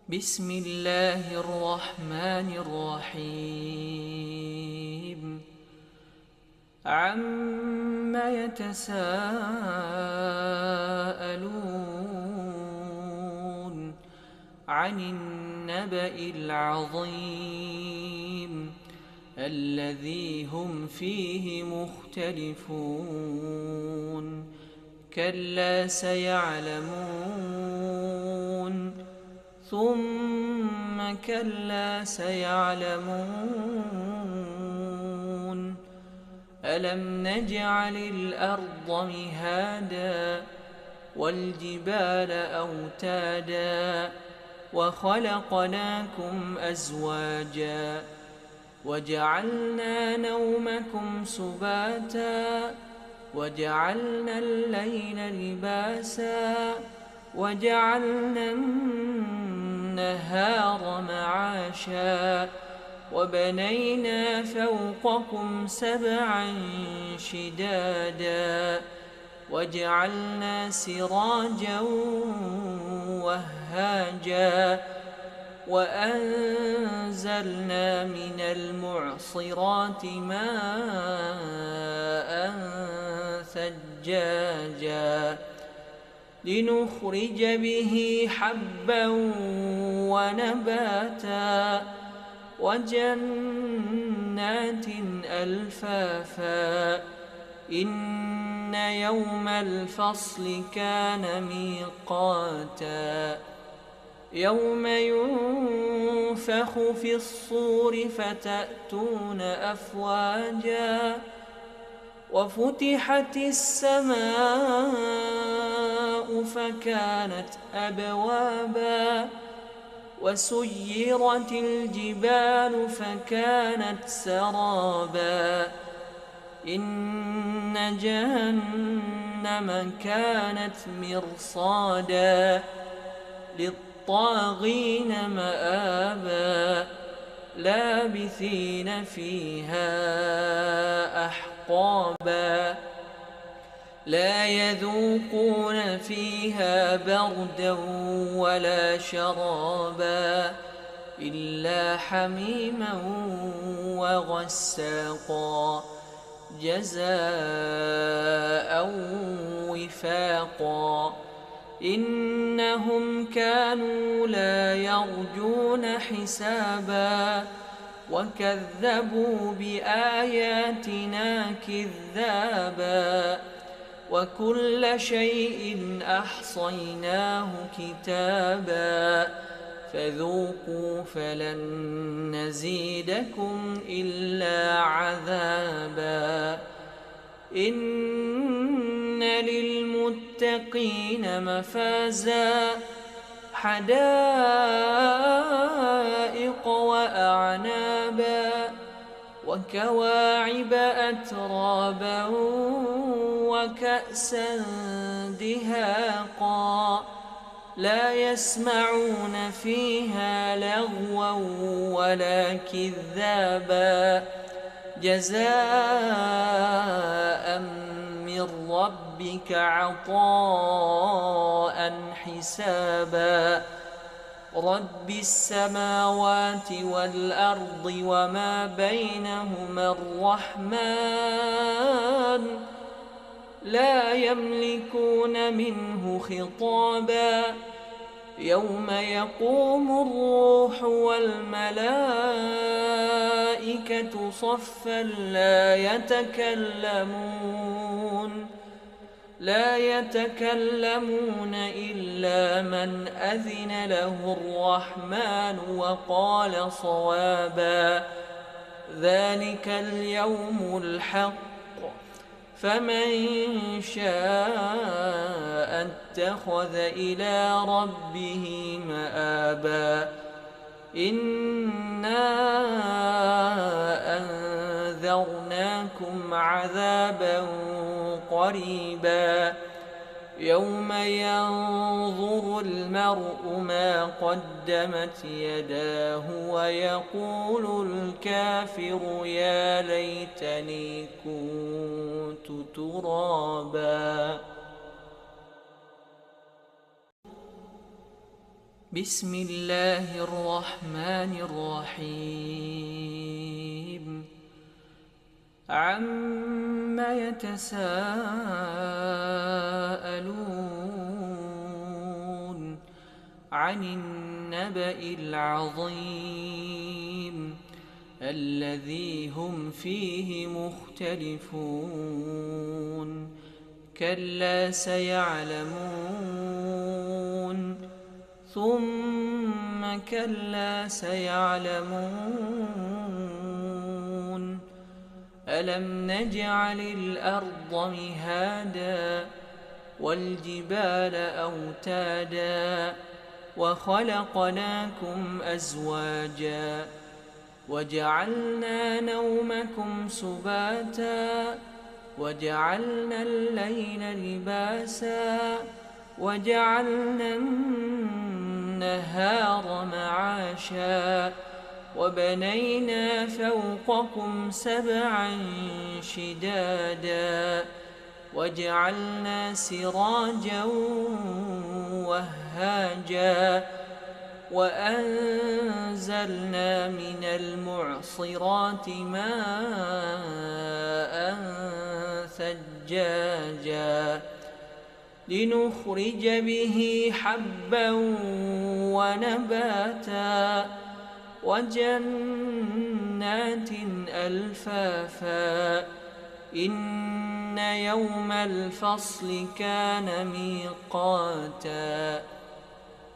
بسم الله الرحمن الرحيم عم يتساءلون عن النبأ العظيم الذي هم فيه مختلفون كلا سيعلمون ثم كلا سيعلمون ألم نجعل الأرض مهادا والجبال أوتادا وخلقناكم أزواجا وجعلنا نومكم سباتا وجعلنا الليل لباسا وجعلنا النهار معاشا وبنينا فوقكم سبعا شدادا وجعلنا سراجا وهاجا وأنزلنا من المعصرات ماء ثجاجا لنخرج به حبا ونباتا وجنات ألفافا إن يوم الفصل كان ميقاتا يوم ينفخ في الصور فتأتون أفواجا وفتحت السماء فكانت أبوابا وسيرت الجبال فكانت سرابا إن جهنم كانت مرصادا للطاغين مآبا لابثين فيها أحقابا لا يذوقون فيها بردا ولا شرابا إلا حميما وغساقا جزاء وفاقا إنهم كانوا لا يرجون حسابا وكذبوا بآياتنا كذابا وكل شيء أحصيناه كتابا فذوقوا فلن نزيدكم إلا عذابا إن للمتقين مفازا حدائق وأعنابا وكواعب أترابا وكأسا دهاقا لا يسمعون فيها لغوا ولا كذابا جزاء من ربك عطاء حسابا رب السماوات والأرض وما بينهما الرحمن لا يملكون منه خطابا يوم يقوم الروح والملائكة صفا لا يتكلمون إلا من أذن له الرحمن وقال صوابا ذلك اليوم الحق فمن شاء اتخذ إلى ربه مآبا إنا أنذرناكم عذابا قريبا يوم ينظر المرء ما قدمت يداه ويقول الكافر يا ليتني كنت ترابا بسم الله الرحمن الرحيم عم يتساءلون عن النبأ العظيم الذي هم فيه مختلفون كلا سيعلمون ثم كلا سيعلمون ألم نجعل الأرض مهادا والجبال أوتادا وخلقناكم أزواجا وجعلنا نومكم سباتا وجعلنا الليل لباسا وجعلنا النهار معاشا وبنينا فوقكم سبعا شدادا وجعلنا سراجا وهاجا وأنزلنا من المعصرات ماء ثجاجا لنخرج به حبا ونباتا وجنات ألفافا إن يوم الفصل كان ميقاتا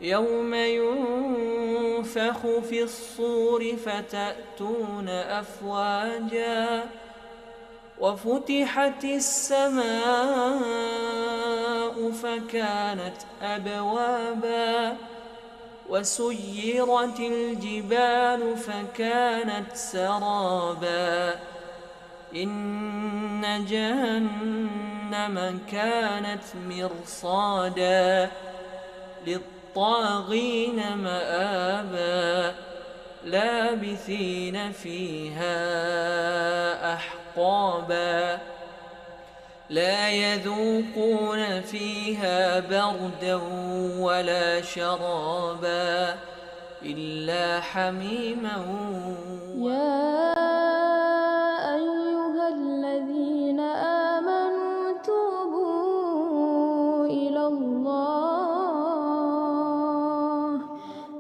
يوم ينفخ في الصور فتأتون أفواجا وفتحت السماء فكانت أبوابا وسيرت الجبال فكانت سرابا إن جهنم كانت مرصادا للطاغين مآبا لابثين فيها أحقابا لا يذوقون فيها بردا ولا شرابا إلا حميما يا أيها الذين آمنوا توبوا إلى الله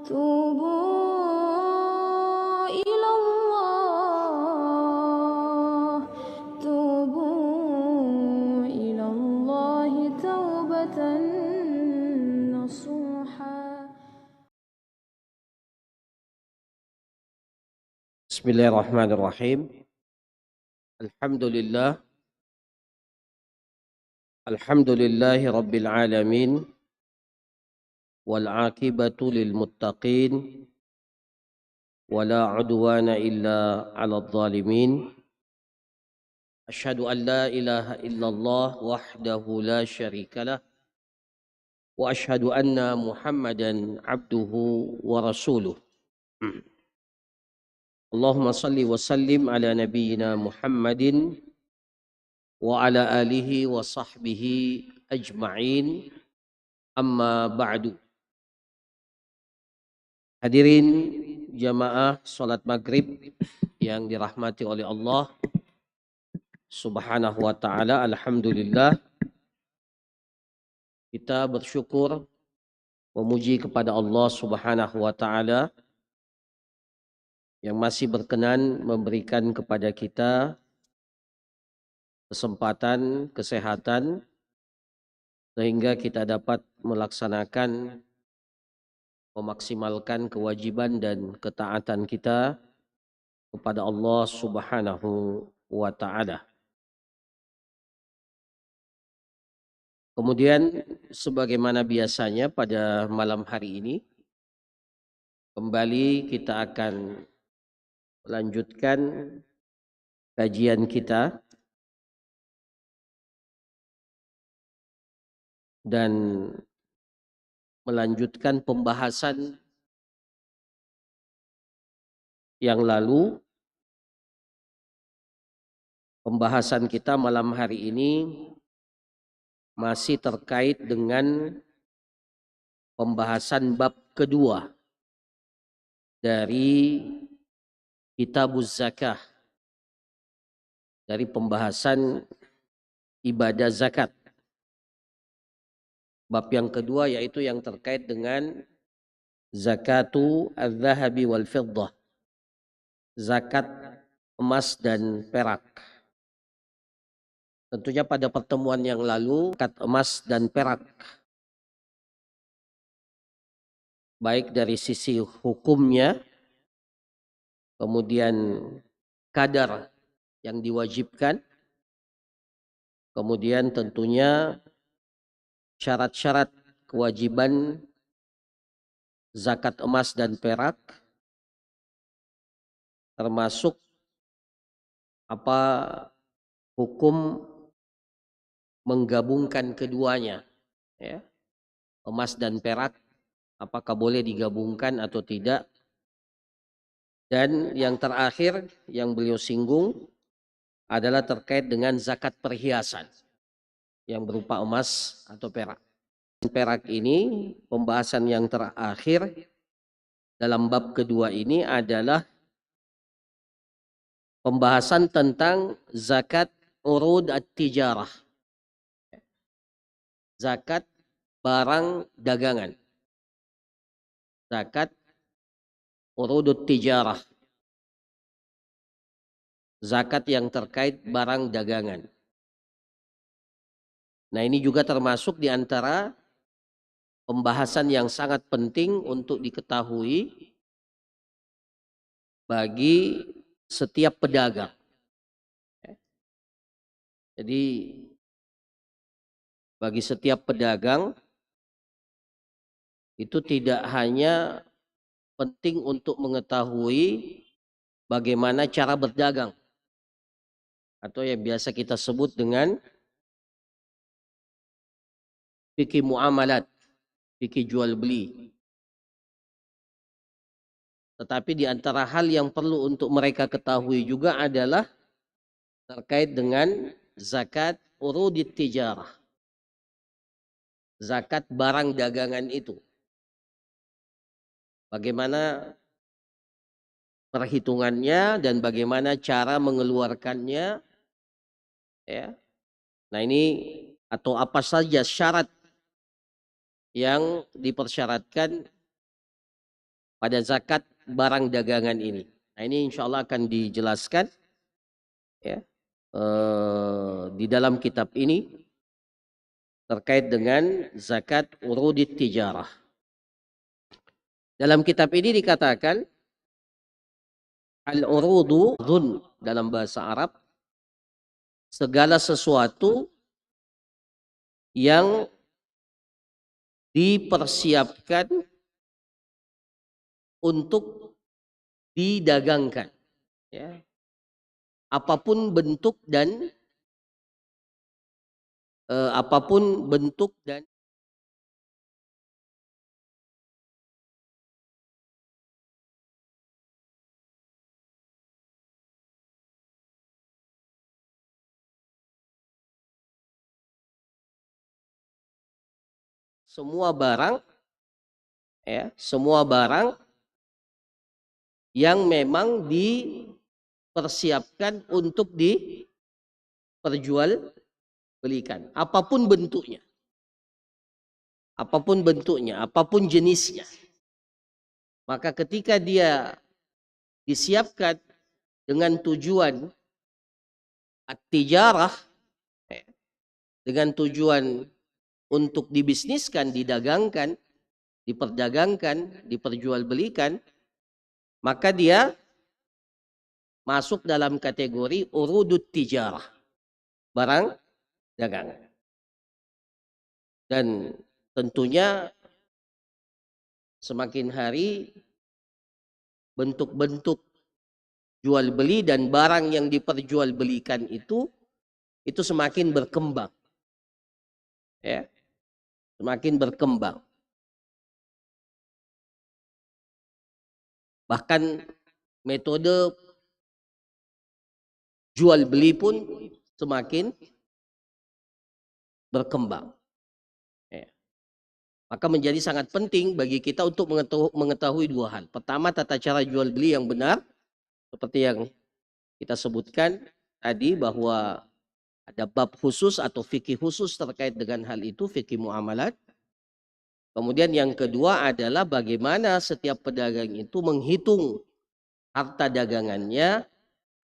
توبوا إلى الله توبوا إلى الله توبة نصوحا. Bismillahirrahmanirrahim. Alhamdulillahi rabbil alamin wal aqibatu lil muttaqin wala udwana illa 'alal zalimin. Asyhadu an la ilaha illallah wahdahu la syarikalah wa asyhadu anna Muhammadan abduhu wa rasuluh. Allahumma salli wa sallim ala nabiyyina Muhammadin wa ala alihi wa sahbihi ajma'in, amma ba'du. Hadirin jamaah salat maghrib yang dirahmati oleh Allah subhanahu wa ta'ala, alhamdulillah kita bersyukur memuji kepada Allah subhanahu wa ta'ala yang masih berkenan memberikan kepada kita kesempatan, kesehatan, sehingga kita dapat melaksanakan, memaksimalkan kewajiban dan ketaatan kita kepada Allah subhanahu wa ta'ala. Kemudian sebagaimana biasanya pada malam hari ini, kembali kita akan melanjutkan kajian kita dan melanjutkan pembahasan yang lalu. Pembahasan kita malam hari ini masih terkait dengan pembahasan bab kedua dari Kitabuz Zakah, dari pembahasan ibadah zakat. Bab yang kedua yaitu yang terkait dengan zakatu al-zahabi wal fiddah, zakat emas dan perak. Tentunya pada pertemuan yang lalu zakat emas dan perak, baik dari sisi hukumnya, kemudian kadar yang diwajibkan, kemudian tentunya syarat-syarat kewajiban zakat emas dan perak, termasuk apa hukum menggabungkan keduanya, ya, emas dan perak, apakah boleh digabungkan atau tidak. Dan yang terakhir yang beliau singgung adalah terkait dengan zakat perhiasan yang berupa emas atau perak. Perak ini, pembahasan yang terakhir dalam bab kedua ini adalah pembahasan tentang zakat urud at-tijarah, zakat barang dagangan, zakat urud at-tijarah, zakat yang terkait barang dagangan. Nah, ini juga termasuk di antara pembahasan yang sangat penting untuk diketahui bagi setiap pedagang. Jadi bagi setiap pedagang itu tidak hanya penting untuk mengetahui bagaimana cara berdagang atau yang biasa kita sebut dengan fikih muamalat, fikih jual beli. Tetapi di antara hal yang perlu untuk mereka ketahui juga adalah terkait dengan zakat urudit tijarah, zakat barang dagangan itu. Bagaimana perhitungannya dan bagaimana cara mengeluarkannya, ya. Nah, ini atau apa saja syarat yang dipersyaratkan pada zakat barang dagangan ini. Nah, ini insya Allah akan dijelaskan, ya, di dalam kitab ini terkait dengan zakat urudit tijarah. Dalam kitab ini dikatakan al-urudu dhun dalam bahasa Arab, segala sesuatu yang dipersiapkan untuk didagangkan, ya. Apapun bentuk dan semua barang, ya, semua barang yang memang dipersiapkan untuk diperjualbelikan, apapun bentuknya, apapun jenisnya. Maka ketika dia disiapkan dengan tujuan at-tijarah, dengan tujuan untuk dibisniskan, didagangkan, diperdagangkan, diperjualbelikan, maka dia masuk dalam kategori urudut tijarah, barang dagangan. Dan tentunya semakin hari bentuk-bentuk jual beli dan barang yang diperjualbelikan itu semakin berkembang, ya, semakin berkembang. Bahkan metode jual beli pun semakin berkembang, ya. Maka menjadi sangat penting bagi kita untuk mengetahui dua hal. Pertama, tata cara jual beli yang benar, seperti yang kita sebutkan tadi bahwa ada bab khusus atau fikih khusus terkait dengan hal itu, fikih muamalat. Kemudian yang kedua adalah bagaimana setiap pedagang itu menghitung harta dagangannya,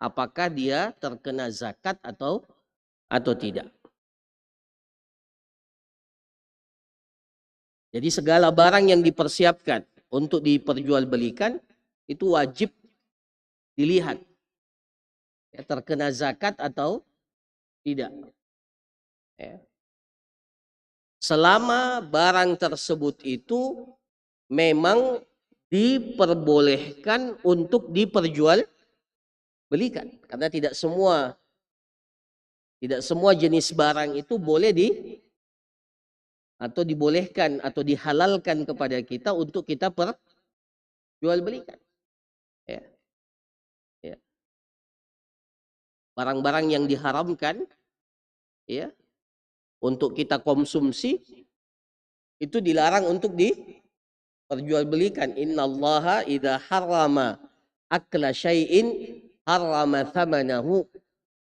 apakah dia terkena zakat atau tidak. Jadi segala barang yang dipersiapkan untuk diperjualbelikan itu wajib dilihat ya, terkena zakat atau tidak. Ya. Selama barang tersebut itu memang diperbolehkan untuk diperjualbelikan, karena tidak semua jenis barang itu boleh atau dibolehkan atau dihalalkan kepada kita untuk kita perjualbelikan. Ya. Ya. Barang-barang yang diharamkan ya untuk kita konsumsi itu dilarang untuk diperjualbelikan. Innallaha idza harrama akla syai'in harrama thamanahu.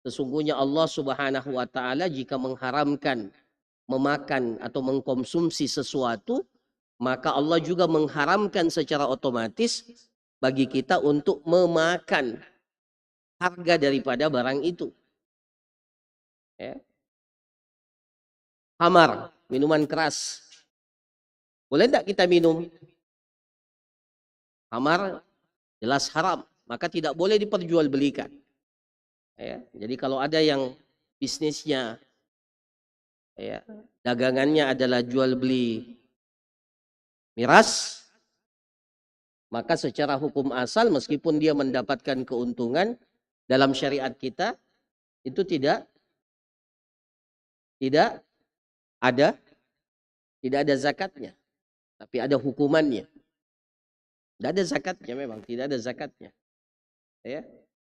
Sesungguhnya Allah Subhanahu wa taala jika mengharamkan memakan atau mengkonsumsi sesuatu, maka Allah juga mengharamkan secara otomatis bagi kita untuk memakan harga daripada barang itu. Ya. Khamar, minuman keras. Boleh tidak kita minum? Khamar jelas haram, maka tidak boleh diperjualbelikan. Ya. Jadi kalau ada yang bisnisnya ya, dagangannya adalah jual beli miras, maka secara hukum asal meskipun dia mendapatkan keuntungan dalam syariat kita itu tidak ada zakatnya, tapi ada hukumannya. Tidak ada zakatnya, memang tidak ada zakatnya, ya.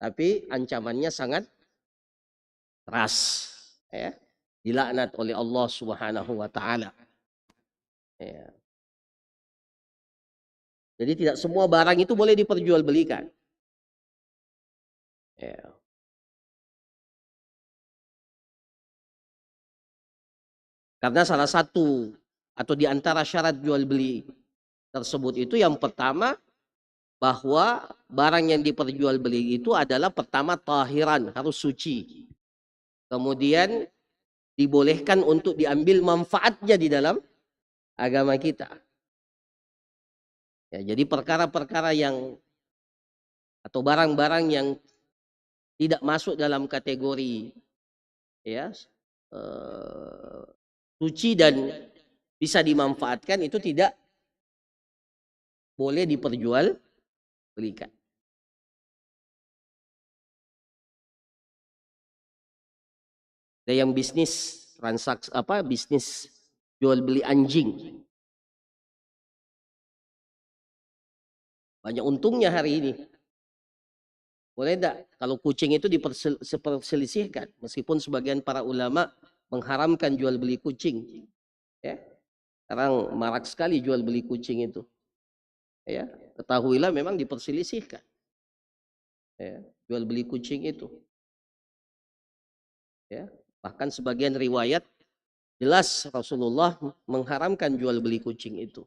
Tapi ancamannya sangat keras, ya. Dilaknat oleh Allah Subhanahu wa taala. Ya. Jadi tidak semua barang itu boleh diperjualbelikan. Ya. Karena salah satu atau di antara syarat jual beli tersebut itu yang pertama bahwa barang yang diperjualbeli itu adalah pertama tahiran, harus suci. Kemudian dibolehkan untuk diambil manfaatnya di dalam agama kita. Ya, jadi perkara-perkara yang atau barang-barang yang tidak masuk dalam kategori ya suci dan bisa dimanfaatkan itu tidak boleh diperjualbelikan. Ada yang bisnis transaksi bisnis jual beli anjing. Banyak untungnya hari ini. Boleh enggak kalau kucing itu diperselisihkan, meskipun sebagian para ulama mengharamkan jual beli kucing. Ya. Sekarang marak sekali jual beli kucing itu. Ya, ketahuilah memang diperselisihkan. Ya, jual beli kucing itu. Ya, bahkan sebagian riwayat jelas Rasulullah mengharamkan jual beli kucing itu.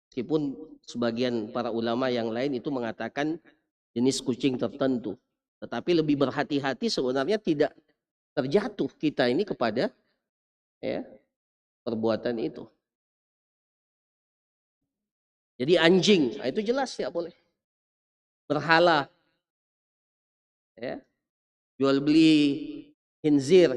Meskipun sebagian para ulama yang lain itu mengatakan jenis kucing tertentu. Tetapi lebih berhati-hati sebenarnya tidak terjatuh kita ini kepada ya, perbuatan itu. Jadi anjing, itu jelas tidak boleh. Berhala, ya, jual beli khinzir,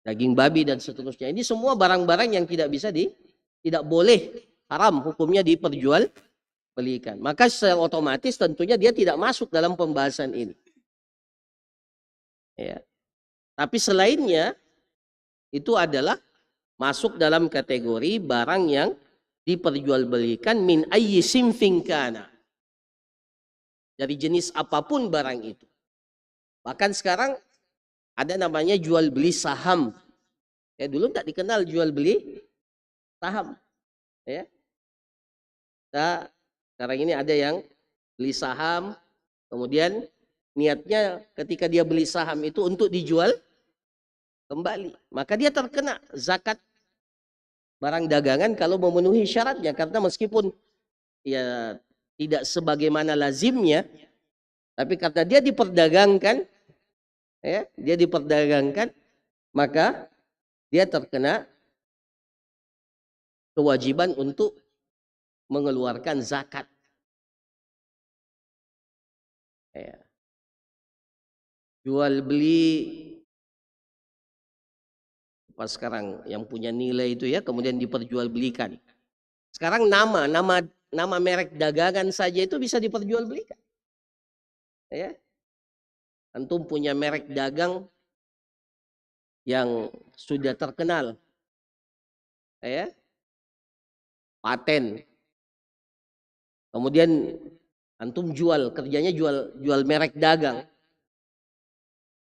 daging babi dan seterusnya. Ini semua barang-barang yang tidak bisa tidak boleh, haram hukumnya diperjualbelikan. Maka secara otomatis tentunya dia tidak masuk dalam pembahasan ini. Ya. Tapi selainnya itu adalah masuk dalam kategori barang yang diperjualbelikan min ayyi simfin kana. Dari jenis apapun barang itu. Bahkan sekarang ada namanya jual beli saham. Ya, dulu tak dikenal jual beli saham. Ya. Nah, sekarang ini ada yang beli saham, kemudian niatnya ketika dia beli saham itu untuk dijual kembali. Maka dia terkena zakat barang dagangan kalau memenuhi syaratnya. Karena meskipun ya tidak sebagaimana lazimnya, tapi karena dia diperdagangkan, ya, dia diperdagangkan, maka dia terkena kewajiban untuk mengeluarkan zakat. Ya. Jual beli pas sekarang yang punya nilai itu ya, kemudian diperjualbelikan. Sekarang nama merek dagangan saja itu bisa diperjualbelikan. Ya. Antum punya merek dagang yang sudah terkenal, ya, paten. Kemudian antum jual, kerjanya jual merek dagang.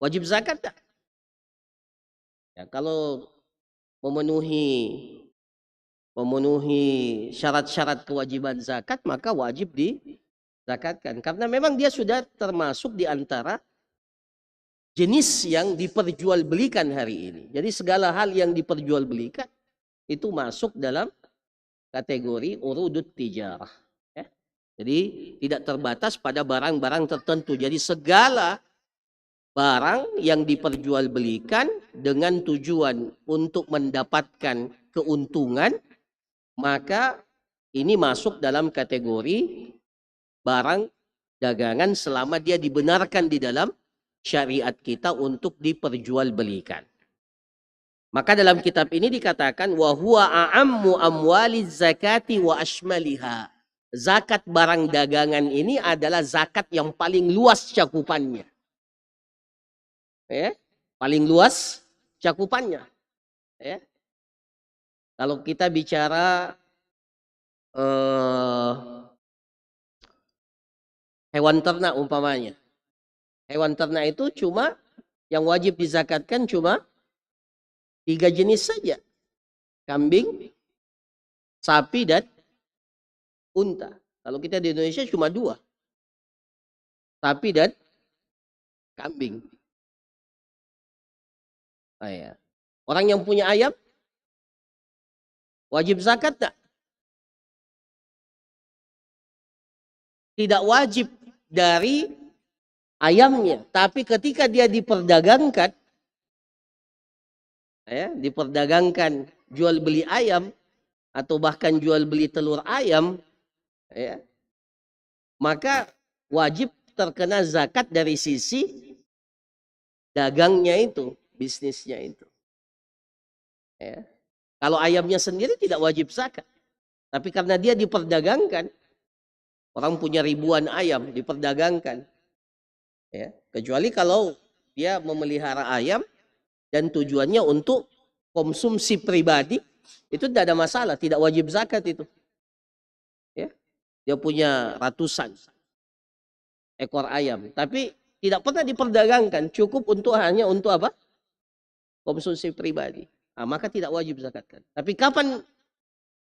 Wajib zakat tak? Ya, kalau memenuhi syarat-syarat kewajiban zakat, maka wajib dizakatkan. Karena memang dia sudah termasuk di antara jenis yang diperjualbelikan hari ini. Jadi segala hal yang diperjualbelikan itu masuk dalam kategori urudut tijarah. Ya. Jadi tidak terbatas pada barang-barang tertentu. Jadi segala barang yang diperjualbelikan dengan tujuan untuk mendapatkan keuntungan, maka ini masuk dalam kategori barang dagangan selama dia dibenarkan di dalam syariat kita untuk diperjualbelikan. Maka dalam kitab ini dikatakan wa huwa a'ammu amwaliz zakati wa ashmaliha. Zakat barang dagangan ini adalah zakat yang paling luas cakupannya. Ya, paling luas cakupannya. Ya. Kalau kita bicara hewan ternak umpamanya, hewan ternak itu cuma yang wajib dizakatkan cuma 3 jenis saja, kambing, sapi, dan unta. Kalau kita di Indonesia cuma 2, sapi dan kambing. Ya. Orang yang punya ayam wajib zakat tak? Tidak wajib dari ayamnya, tapi ketika dia diperdagangkan, ya, diperdagangkan jual beli ayam atau bahkan jual beli telur ayam, ya, maka wajib terkena zakat dari sisi dagangnya itu, bisnisnya itu. Ya. Kalau ayamnya sendiri tidak wajib zakat. Tapi karena dia diperdagangkan, orang punya ribuan ayam diperdagangkan. Ya. Kecuali kalau dia memelihara ayam dan tujuannya untuk konsumsi pribadi, itu tidak ada masalah, tidak wajib zakat itu. Ya. Dia punya ratusan ekor ayam, tapi tidak pernah diperdagangkan, cukup hanya untuk apa? Konsumsi pribadi. Nah, maka tidak wajib zakatkan. Tapi kapan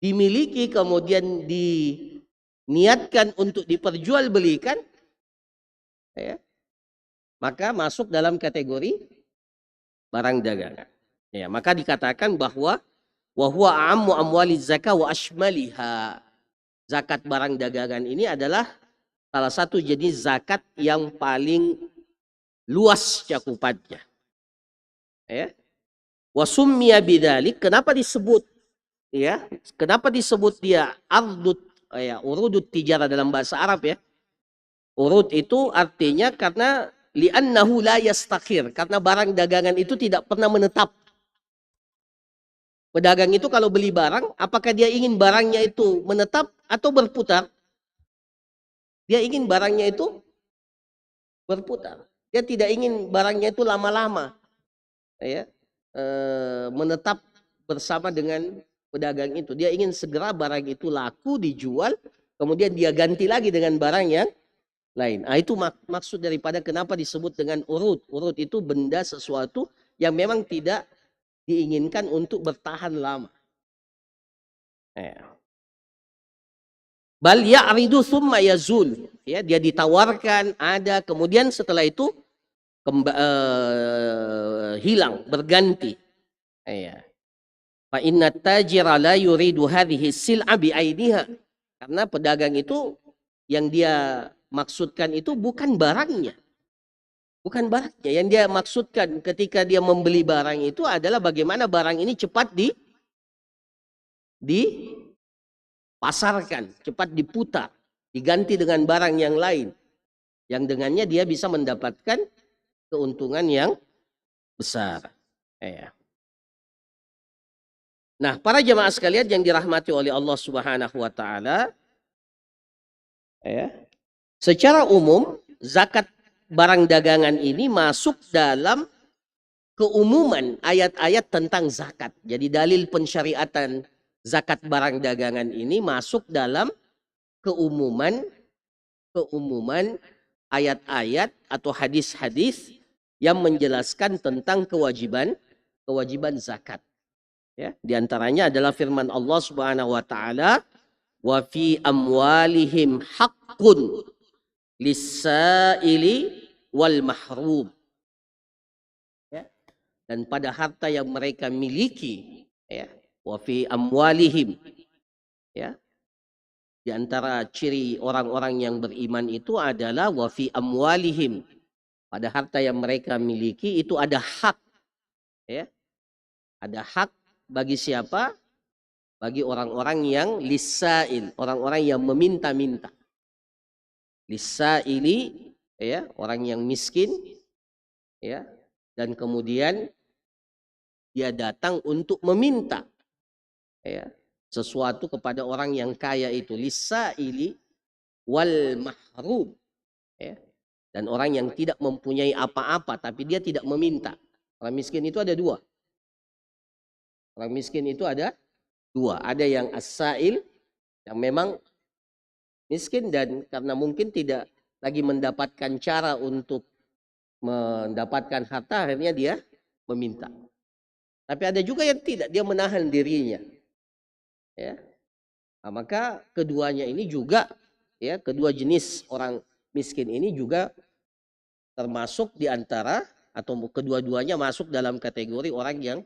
dimiliki kemudian diniatkan untuk diperjualbelikan, ya, maka masuk dalam kategori barang dagangan. Ya, maka dikatakan bahwa wa huwa a'ammu amwaliz zakah wa ashmaliha. Zakat barang dagangan ini adalah salah satu jenis zakat yang paling luas cakupannya. Ya. Wa summiya bidzalik, kenapa disebut, ya? Kenapa disebut dia ardut, ya, urudut tijarah dalam bahasa Arab, ya? Urud itu artinya karena li'annahu la yastakhir, karena barang dagangan itu tidak pernah menetap. Pedagang itu kalau beli barang, apakah dia ingin barangnya itu menetap atau berputar? Dia ingin barangnya itu berputar. Dia tidak ingin barangnya itu lama-lama, ya, menetap bersama dengan pedagang itu. Dia ingin segera barang itu laku, dijual, kemudian dia ganti lagi dengan barang yang lain. Nah, itu maksud daripada kenapa disebut dengan urut. Urut itu benda sesuatu yang memang tidak diinginkan untuk bertahan lama. Ya. Bal ya'ridu thumma yazul. Ya, dia ditawarkan, ada, kemudian setelah itu hilang, berganti. Ya. Fa inna tajira la yuridu hadhihi sil'a bi'ainiha. Karena pedagang itu yang dia maksudkan itu bukan barangnya. Bukan barangnya. Yang dia maksudkan ketika dia membeli barang itu adalah bagaimana barang ini cepat dipasarkan, cepat diputar, diganti dengan barang yang lain. Yang dengannya dia bisa mendapatkan keuntungan yang besar. Ya. Nah, para jemaah sekalian yang dirahmati oleh Allah Subhanahu wa taala, ya. Secara umum zakat barang dagangan ini masuk dalam keumuman ayat-ayat tentang zakat. Jadi dalil pensyariatan zakat barang dagangan ini masuk dalam keumuman ayat-ayat atau hadis-hadis yang menjelaskan tentang kewajiban zakat. Ya, di antaranya adalah firman Allah Subhanahu wa taala, "Wa fi amwalihim haqqun lis-sa'ili wal mahrum." Ya. Dan pada harta yang mereka miliki, ya, wa fi amwalihim, ya. Di antara ciri orang-orang yang beriman itu adalah wa fi amwalihim. Pada harta yang mereka miliki itu ada hak, ya. Ada hak bagi siapa? Bagi orang-orang yang lisail, orang-orang yang meminta-minta. Lisaili, ya, orang yang miskin, ya, dan kemudian dia datang untuk meminta, ya, sesuatu kepada orang yang kaya itu. Lisaili wal mahrum, ya, dan orang yang tidak mempunyai apa-apa tapi dia tidak meminta. Orang miskin itu ada dua. Orang miskin itu ada dua. Ada yang as-sa'il, yang memang miskin dan karena mungkin tidak lagi mendapatkan cara untuk mendapatkan harta, akhirnya dia meminta. Tapi ada juga yang tidak, dia menahan dirinya. Ya. Nah, maka keduanya ini juga, ya, kedua jenis orang miskin ini juga termasuk di antara atau kedua-duanya masuk dalam kategori orang yang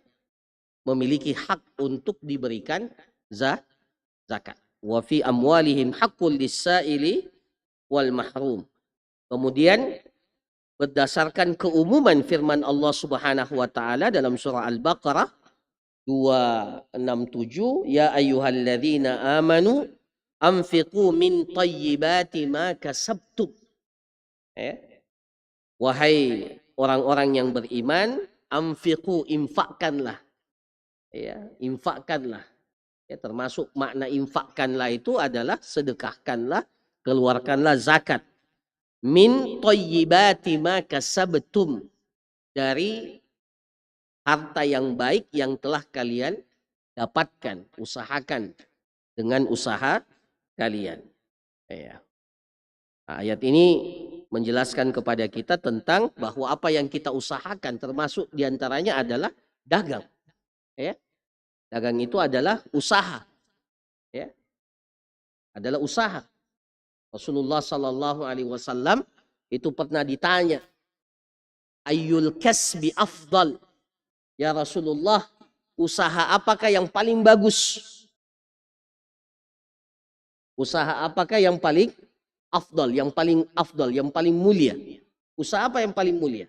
memiliki hak untuk diberikan zakat. Wa fi amwalihim haqqul lis-sa'ili wal mahrum. Kemudian berdasarkan keumuman firman Allah Subhanahu wa taala dalam surah Al-Baqarah 267, ya ayyuhalladzina amanu anfiqu min thayyibati ma kasabtum. Ya. Wahai orang-orang yang beriman, anfiqu, infakkanlah. Ya, infakkanlah. Ya, termasuk makna infakkanlah itu adalah sedekahkanlah, keluarkanlah zakat. Min thayyibati ma kasabtum, dari harta yang baik yang telah kalian dapatkan, usahakan dengan usaha kalian. Ya. Nah, ayat ini menjelaskan kepada kita tentang bahwa apa yang kita usahakan termasuk diantaranya adalah dagang. Ya. Dagang itu adalah usaha, ya, adalah usaha. Rasulullah Sallallahu Alaihi Wasallam itu pernah ditanya, ayyul kasbi afdal, ya Rasulullah, usaha apakah yang paling bagus? Usaha apakah yang paling afdal, yang paling mulia? Usaha apa yang paling mulia?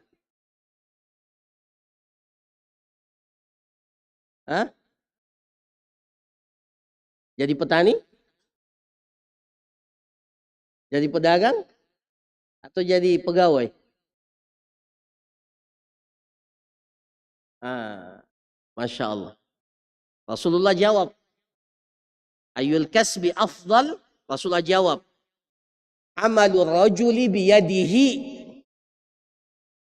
Hah? Jadi petani? Jadi pedagang? Atau jadi pegawai? Masya Allah. Rasulullah jawab, ayyul kasbi afdal? Rasulullah jawab, amalur rajuli biyadihi.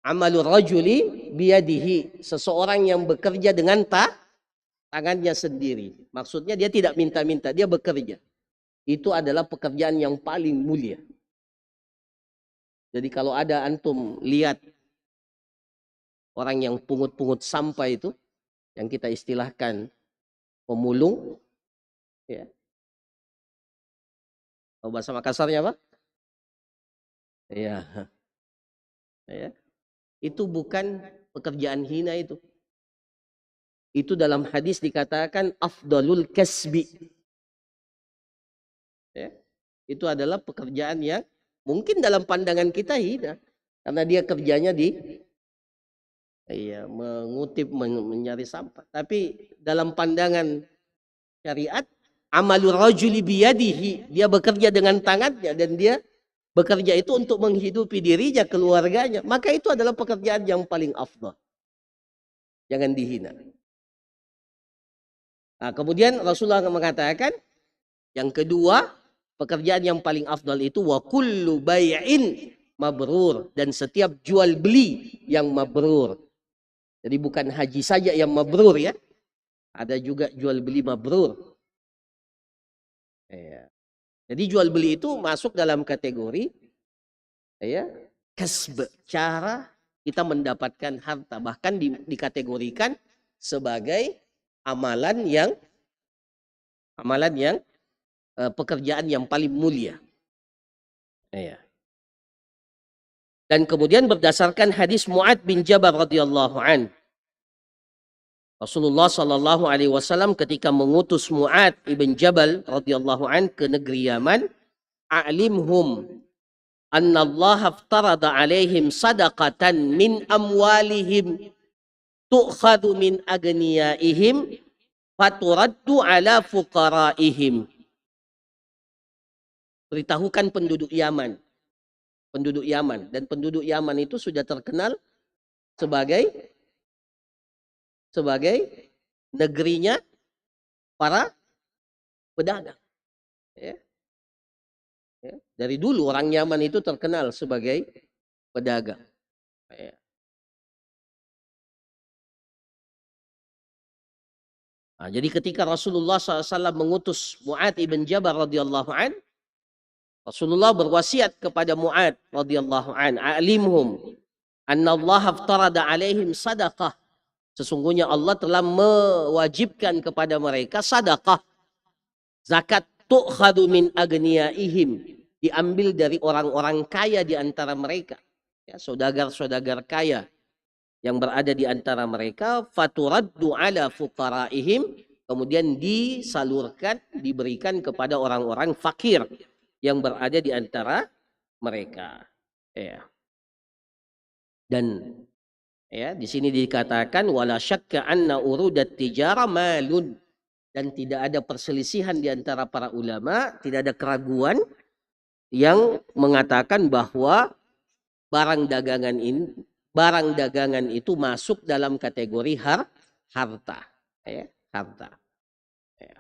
Amalur rajuli biyadihi. Seseorang yang bekerja dengan tangannya sendiri. Maksudnya dia tidak minta-minta, dia bekerja. Itu adalah pekerjaan yang paling mulia. Jadi kalau ada antum lihat orang yang pungut-pungut sampah itu, yang kita istilahkan pemulung, Ya. Oh, bahasa Makassarnya apa? Iya. Ya. Itu bukan pekerjaan hina itu. Itu dalam hadis dikatakan afdalul kasbi. Ya. Itu adalah pekerjaan yang mungkin dalam pandangan kita hina. Karena dia kerjanya mengutip, mencari sampah. Tapi dalam pandangan syariat, amalur rajuli biyadihi, dia bekerja dengan tangannya dan dia bekerja itu untuk menghidupi dirinya, keluarganya. Maka itu adalah pekerjaan yang paling afdal. Jangan dihina. Nah, kemudian Rasulullah mengatakan yang kedua, pekerjaan yang paling afdal itu wa kullu bai'in mabrur, dan setiap jual beli yang mabrur. Jadi bukan haji saja yang mabrur ya. Ada juga jual beli mabrur. Ya. Jadi jual beli itu masuk dalam kategori kasb, cara kita mendapatkan harta, bahkan dikategorikan sebagai amalan yang pekerjaan yang paling mulia. Ya. Dan kemudian berdasarkan hadis Mu'ad bin Jabal radhiyallahu an, Rasulullah sallallahu alaihi wasallam ketika mengutus Mu'ad ibn Jabal radhiyallahu an ke negeri Yaman, a'limhum anna Allah aftarada alaihim sadaqatan min amwalihim tu'khadhu min agniyaihim faturaddu ala fuqaraihim. Beritahukan penduduk Yaman. Dan penduduk Yaman itu sudah terkenal sebagai negerinya para pedagang. Ya. Ya. Dari dulu orang Yaman itu terkenal sebagai pedagang. Ya. Nah, jadi ketika Rasulullah SAW mengutus Mu'ad ibn Jabal radhiyallahu an, Rasulullah berwasiat kepada Mu'ad radhiyallahu an, a'limhum anna Allah aftarada alaihim sadaqah. Sesungguhnya Allah telah mewajibkan kepada mereka sedekah, zakat, tu'khadhu min agniyaihim, diambil dari orang-orang kaya di antara mereka, ya, saudagar-saudagar kaya yang berada di antara mereka, faturaddu ala fuqaraihim, kemudian disalurkan, diberikan kepada orang-orang fakir yang berada di antara mereka. Ya. Dan di sini dikatakan wala syakka anna urudat tijara malun, dan tidak ada perselisihan di antara para ulama, tidak ada keraguan yang mengatakan bahwa barang dagangan itu masuk dalam kategori harta, harta. Ya.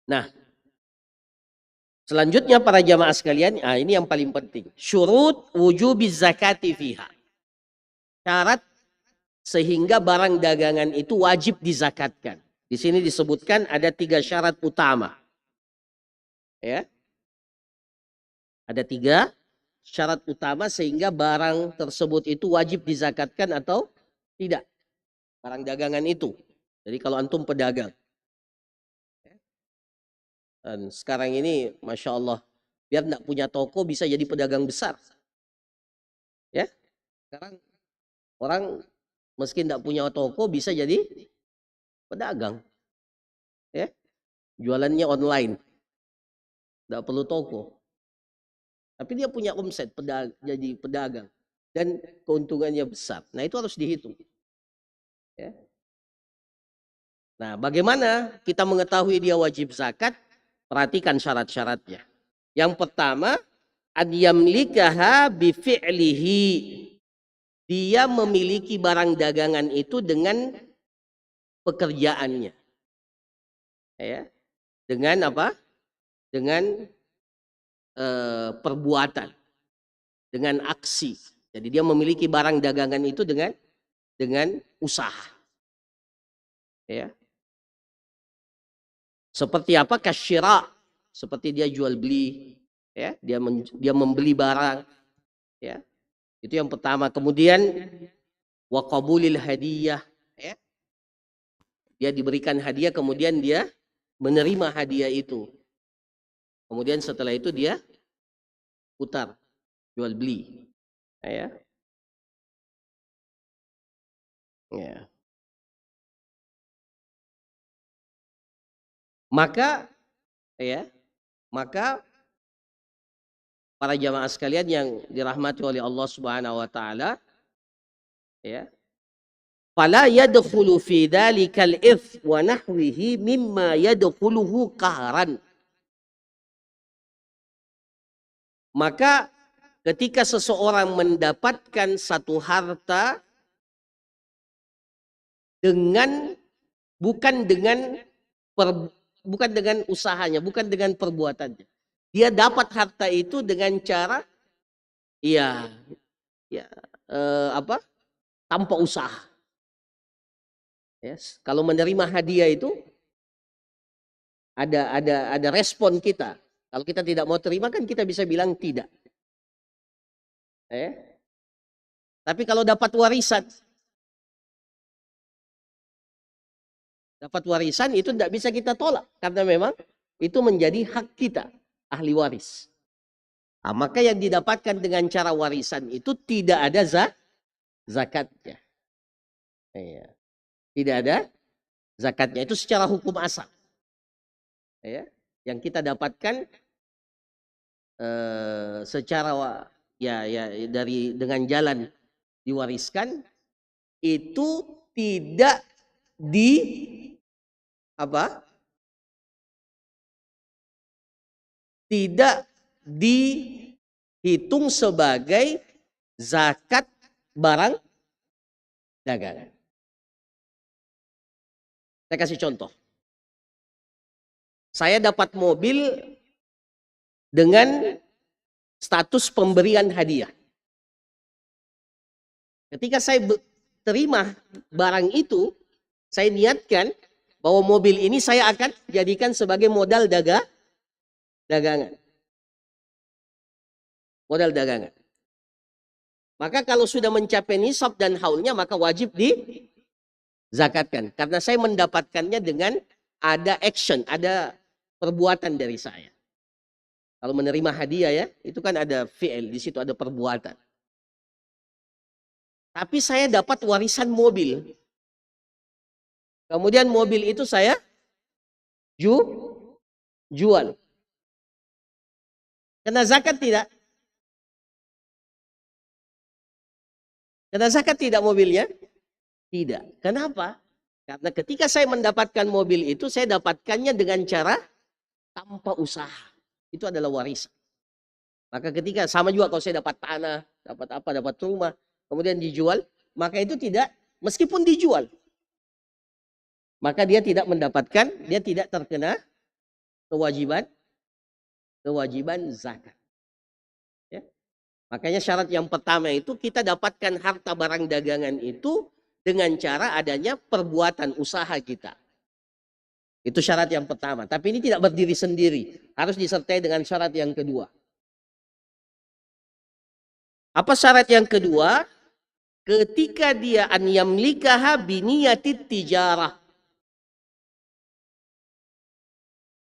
Nah, selanjutnya para jamaah sekalian, ini yang paling penting, syurut wujubiz zakati fiha. Syarat sehingga barang dagangan itu wajib dizakatkan. Di sini disebutkan ada 3 syarat utama. Ya. Ada 3 syarat utama sehingga barang tersebut itu wajib dizakatkan atau tidak. Barang dagangan itu. Jadi kalau antum pedagang. Dan sekarang ini Masya Allah, biar tidak punya toko bisa jadi pedagang besar. Ya. Sekarang orang meski tidak punya toko bisa jadi pedagang. Ya. Jualannya online. Tidak perlu toko. Tapi dia punya omset jadi pedagang. Dan keuntungannya besar. Nah itu harus dihitung. Ya. Nah bagaimana kita mengetahui dia wajib zakat? Perhatikan syarat-syaratnya. Yang pertama, an yamlikaha bi fi'lihi. Dia memiliki barang dagangan itu dengan pekerjaannya. Ya. Dengan apa? Dengan perbuatan. Dengan aksi. Jadi dia memiliki barang dagangan itu dengan usaha. Ya. Seperti apa? Kasyira. Seperti dia jual beli. Ya. Dia membeli barang. Ya. Itu yang pertama. Kemudian wa qabulil hadiyah, ya. Dia diberikan hadiah kemudian dia menerima hadiah itu. Kemudian setelah itu dia putar, jual beli. Ya. Ya. Maka para jamaah sekalian yang dirahmati oleh Allah Subhanahu wa taala, ya. Fala yadkhulu fi dzalikal its wa nahwihi mimma yadkhuluhu qahran. Maka ketika seseorang mendapatkan satu harta bukan dengan usahanya, bukan dengan perbuatannya. Dia dapat harta itu dengan cara tanpa usaha. Yes. Kalau menerima hadiah itu ada respon kita. Kalau kita tidak mau terima kan kita bisa bilang tidak. Tapi kalau dapat warisan itu tidak bisa kita tolak karena memang itu menjadi hak kita, ahli waris. Nah, maka yang didapatkan dengan cara warisan itu tidak ada zakatnya. Tidak ada zakatnya, itu secara hukum asal. Yang kita dapatkan secara dengan jalan diwariskan itu tidak dihitung sebagai zakat barang dagangan. Saya kasih contoh. Saya dapat mobil dengan status pemberian hadiah. Ketika saya terima barang itu, saya niatkan bahwa mobil ini saya akan jadikan sebagai modal dagangan. Modal dagangan. Maka kalau sudah mencapai nisab dan haulnya, maka wajib zakatkan, karena saya mendapatkannya dengan ada action, ada perbuatan dari saya. Kalau menerima hadiah itu kan ada fi'il, di situ ada perbuatan. Tapi saya dapat warisan mobil. Kemudian mobil itu saya jual. Kena zakat tidak? Kena zakat tidak mobilnya? Tidak. Kenapa? Karena ketika saya mendapatkan mobil itu, saya dapatkannya dengan cara tanpa usaha. Itu adalah warisan. Maka ketika sama juga kalau saya dapat tanah, dapat rumah, kemudian dijual, maka itu tidak, meskipun dijual, maka dia tidak mendapatkan, dia tidak terkena kewajiban zakat. Makanya syarat yang pertama itu kita dapatkan harta barang dagangan itu dengan cara adanya perbuatan usaha kita. Itu syarat yang pertama. Tapi ini tidak berdiri sendiri. Harus disertai dengan syarat yang kedua. Apa syarat yang kedua? Ketika dia an yamlikaha biniyatit tijarah.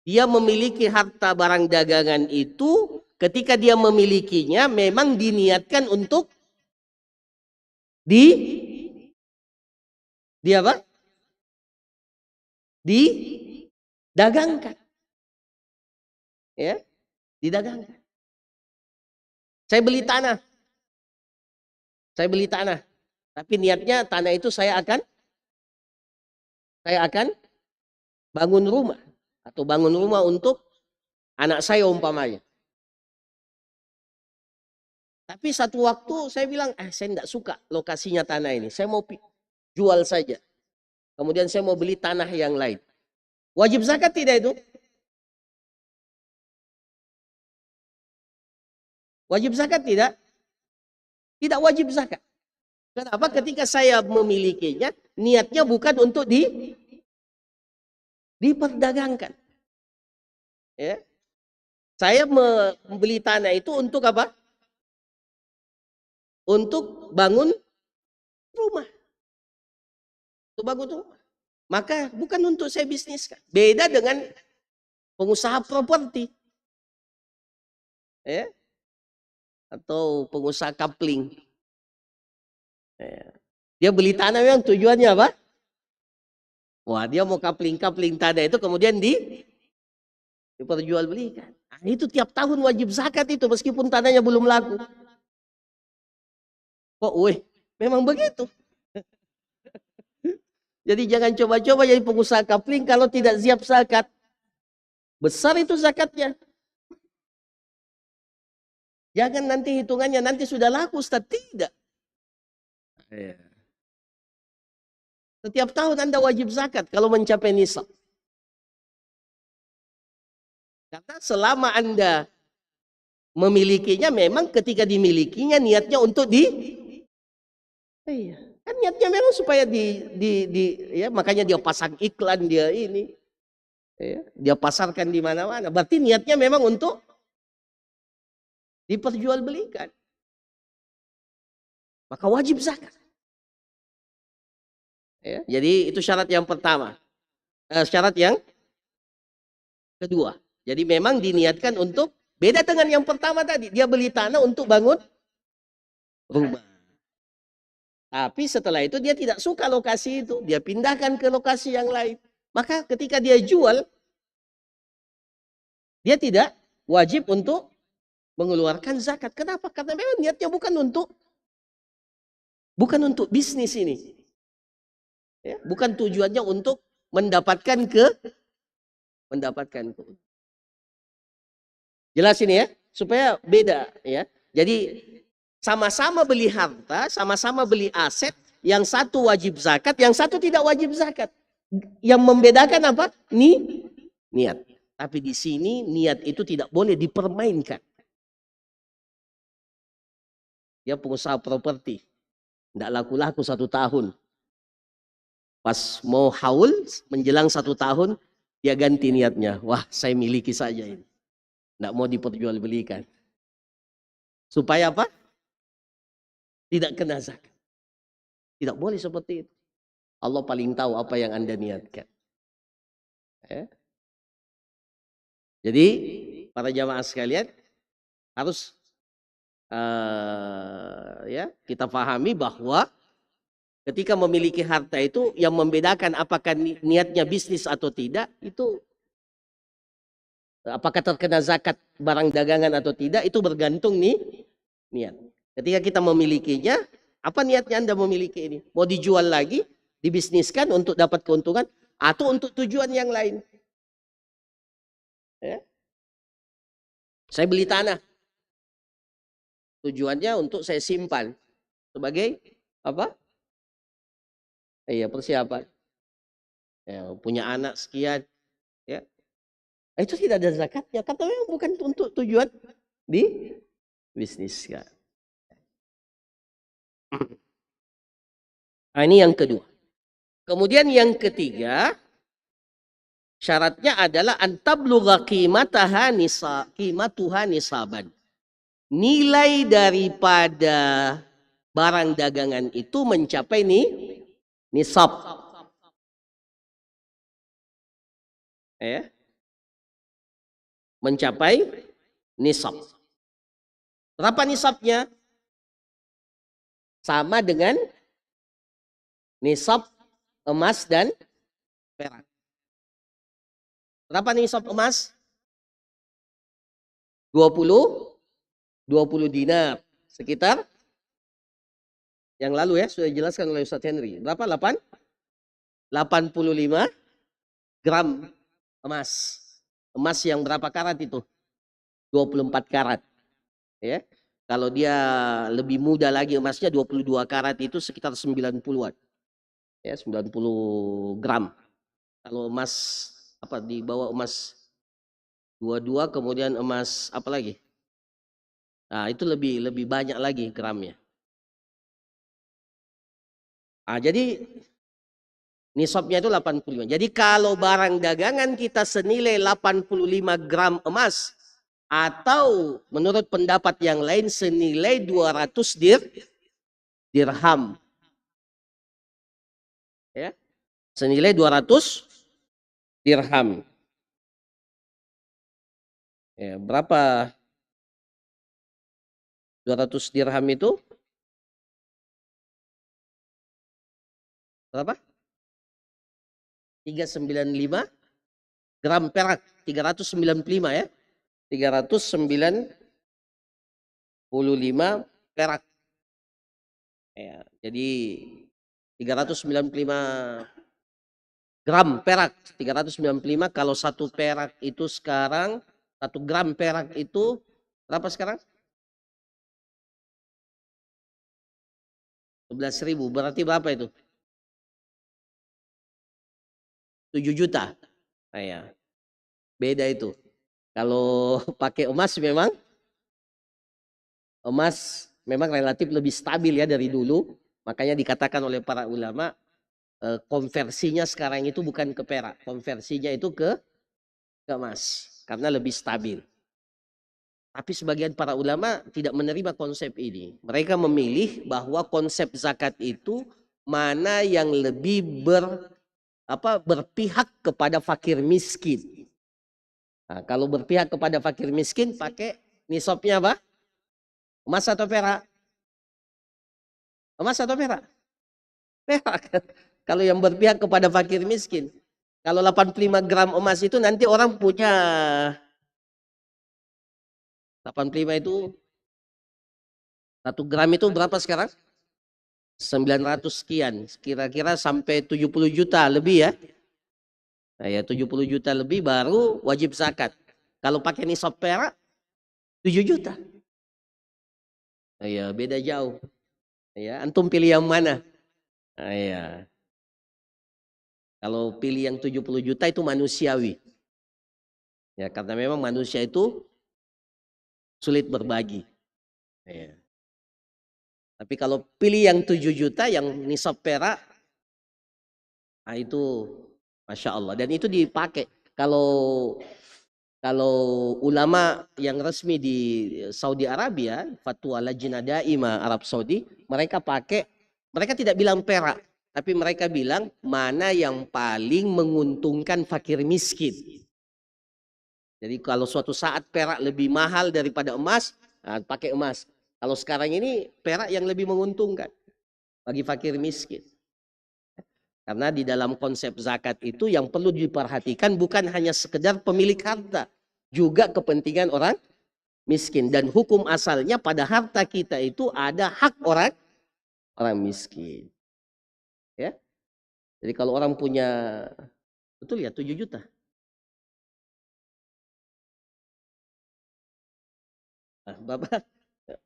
Dia memiliki harta barang dagangan itu, ketika dia memilikinya memang diniatkan untuk didagangkan. Didagangkan. Saya beli tanah. Tapi niatnya tanah itu saya akan bangun rumah. Atau bangun rumah untuk anak saya umpamanya. Tapi satu waktu saya bilang, saya tidak suka lokasinya tanah ini. Saya mau jual saja. Kemudian saya mau beli tanah yang lain. Wajib zakat tidak itu? Wajib zakat tidak? Tidak wajib zakat. Kenapa? Ketika saya memilikinya, niatnya bukan untuk diperdagangkan. Saya membeli tanah itu untuk apa? Untuk bangun rumah. Untuk bangun rumah. Maka bukan untuk saya bisniskan. Beda dengan pengusaha properti, ya, atau pengusaha kapling. Ya. Dia beli tanah memang tujuannya apa? Wah, dia mau kapling tanah itu kemudian diperjualbelikan. Nah, itu tiap tahun wajib zakat itu meskipun tanahnya belum laku. Kok, memang begitu. Jadi jangan coba-coba jadi pengusaha kapling kalau tidak siap zakat. Besar itu zakatnya. Jangan nanti hitungannya nanti sudah laku, Ustaz. Tidak. Setiap tahun Anda wajib zakat kalau mencapai nisab. Karena selama Anda memilikinya, memang ketika dimilikinya niatnya untuk iya. Kan niatnya memang supaya ya, makanya dia pasang iklan, dia ini. Ya, dia pasarkan di mana-mana. Berarti niatnya memang untuk diperjualbelikan. Maka wajib zakat. Ya, jadi itu syarat yang pertama. Syarat yang kedua. Jadi memang diniatkan untuk, beda dengan yang pertama tadi. Dia beli tanah untuk bangun rumah. Tapi setelah itu dia tidak suka lokasi itu. Dia pindahkan ke lokasi yang lain. Maka ketika dia jual, dia tidak wajib untuk mengeluarkan zakat. Kenapa? Karena memang niatnya bukan untuk bisnis ini. Ya, bukan tujuannya untuk mendapatkan Jelas ini ya, supaya beda ya. Jadi sama-sama beli harta, sama-sama beli aset, yang satu wajib zakat, yang satu tidak wajib zakat. Yang membedakan apa? Niat. Tapi di sini niat itu tidak boleh dipermainkan. Dia pengusaha properti, tidak laku-laku 1 tahun. Pas mau haul, menjelang 1 tahun, dia ganti niatnya. Wah, saya miliki saja ini. Tidak mau diperjualbelikan. Supaya apa? Tidak kena zakat. Tidak boleh seperti itu. Allah paling tahu apa yang Anda niatkan. Ya. Jadi, para jamaah sekalian, harus ya, kita pahami bahwa ketika memiliki harta itu, yang membedakan apakah niatnya bisnis atau tidak, itu apakah terkena zakat barang dagangan atau tidak, itu bergantung niat. Ketika kita memilikinya, apa niatnya Anda memiliki ini? Mau dijual lagi, dibisniskan untuk dapat keuntungan, atau untuk tujuan yang lain? Ya. Saya beli tanah, tujuannya untuk saya simpan sebagai apa? Iya, persiapan. Ya, punya anak sekian, ya. Itu tidak ada zakatnya, karena memang bukan untuk tujuan di bisnis. Ya. Nah, ini yang kedua. Kemudian yang ketiga, syaratnya adalah antablugha qimatuha nisaban. Nilai daripada barang dagangan itu mencapai nisab. Ya. Mencapai nisab. Berapa nisabnya? Sama dengan nisab emas dan perak. Berapa nisab emas? 20 dinar. Sekitar yang lalu ya, sudah dijelaskan oleh Ustaz Henry. Berapa? 85 gram emas. Emas yang berapa karat itu? 24 karat. Ya. Kalau dia lebih muda lagi emasnya 22 karat itu sekitar 90-an. Ya, 90 gram. Kalau emas apa di bawah emas 22, kemudian emas apa lagi? Nah, itu lebih banyak lagi gramnya. Ah, jadi nisabnya itu 85. Jadi kalau barang dagangan kita senilai 85 gram emas, atau menurut pendapat yang lain senilai 200 dirham. Ya. Senilai 200 dirham. Ya, berapa 200 dirham itu? Berapa? 395 gram perak. 395 ya. 395 perak. Ya, jadi 395 gram perak. 395 kalau 1 perak itu sekarang 1 gram perak itu berapa sekarang? 11.000. Berarti berapa itu? 7 juta. Nah, ya. Beda itu. Kalau pakai emas memang relatif lebih stabil ya dari dulu. Makanya dikatakan oleh para ulama konversinya sekarang itu bukan ke perak, konversinya itu ke emas karena lebih stabil. Tapi sebagian para ulama tidak menerima konsep ini. Mereka memilih bahwa konsep zakat itu mana yang lebih berpihak kepada fakir miskin. Nah, kalau berpihak kepada fakir miskin pakai nisabnya apa? Emas atau perak? Emas atau perak? Perak. Kalau yang berpihak kepada fakir miskin. Kalau 85 gram emas itu nanti orang punya 85 itu 1 gram itu berapa sekarang? 900 sekian. Kira-kira sampai 70 juta lebih ya. Nah, ya 70 juta lebih baru wajib zakat. Kalau pakai nisab perak 7 juta. Nah, ya beda jauh. Ya, antum pilih yang mana? Nah, ya. Kalau pilih yang 70 juta itu manusiawi. Ya, karena memang manusia itu sulit berbagi. Ya. Tapi kalau pilih yang 7 juta yang nisab perak, nah itu Masya Allah. Dan itu dipakai. Kalau ulama yang resmi di Saudi Arabia, Fatwa Lajnah Daimah Arab Saudi, mereka tidak bilang perak, tapi mereka bilang mana yang paling menguntungkan fakir miskin. Jadi kalau suatu saat perak lebih mahal daripada emas, nah pakai emas. Kalau sekarang ini perak yang lebih menguntungkan bagi fakir miskin. Karena di dalam konsep zakat itu yang perlu diperhatikan bukan hanya sekedar pemilik harta, juga kepentingan orang miskin. Dan hukum asalnya pada harta kita itu ada hak orang miskin. Ya. Jadi kalau orang punya, betul ya 7 juta. Nah, Bapak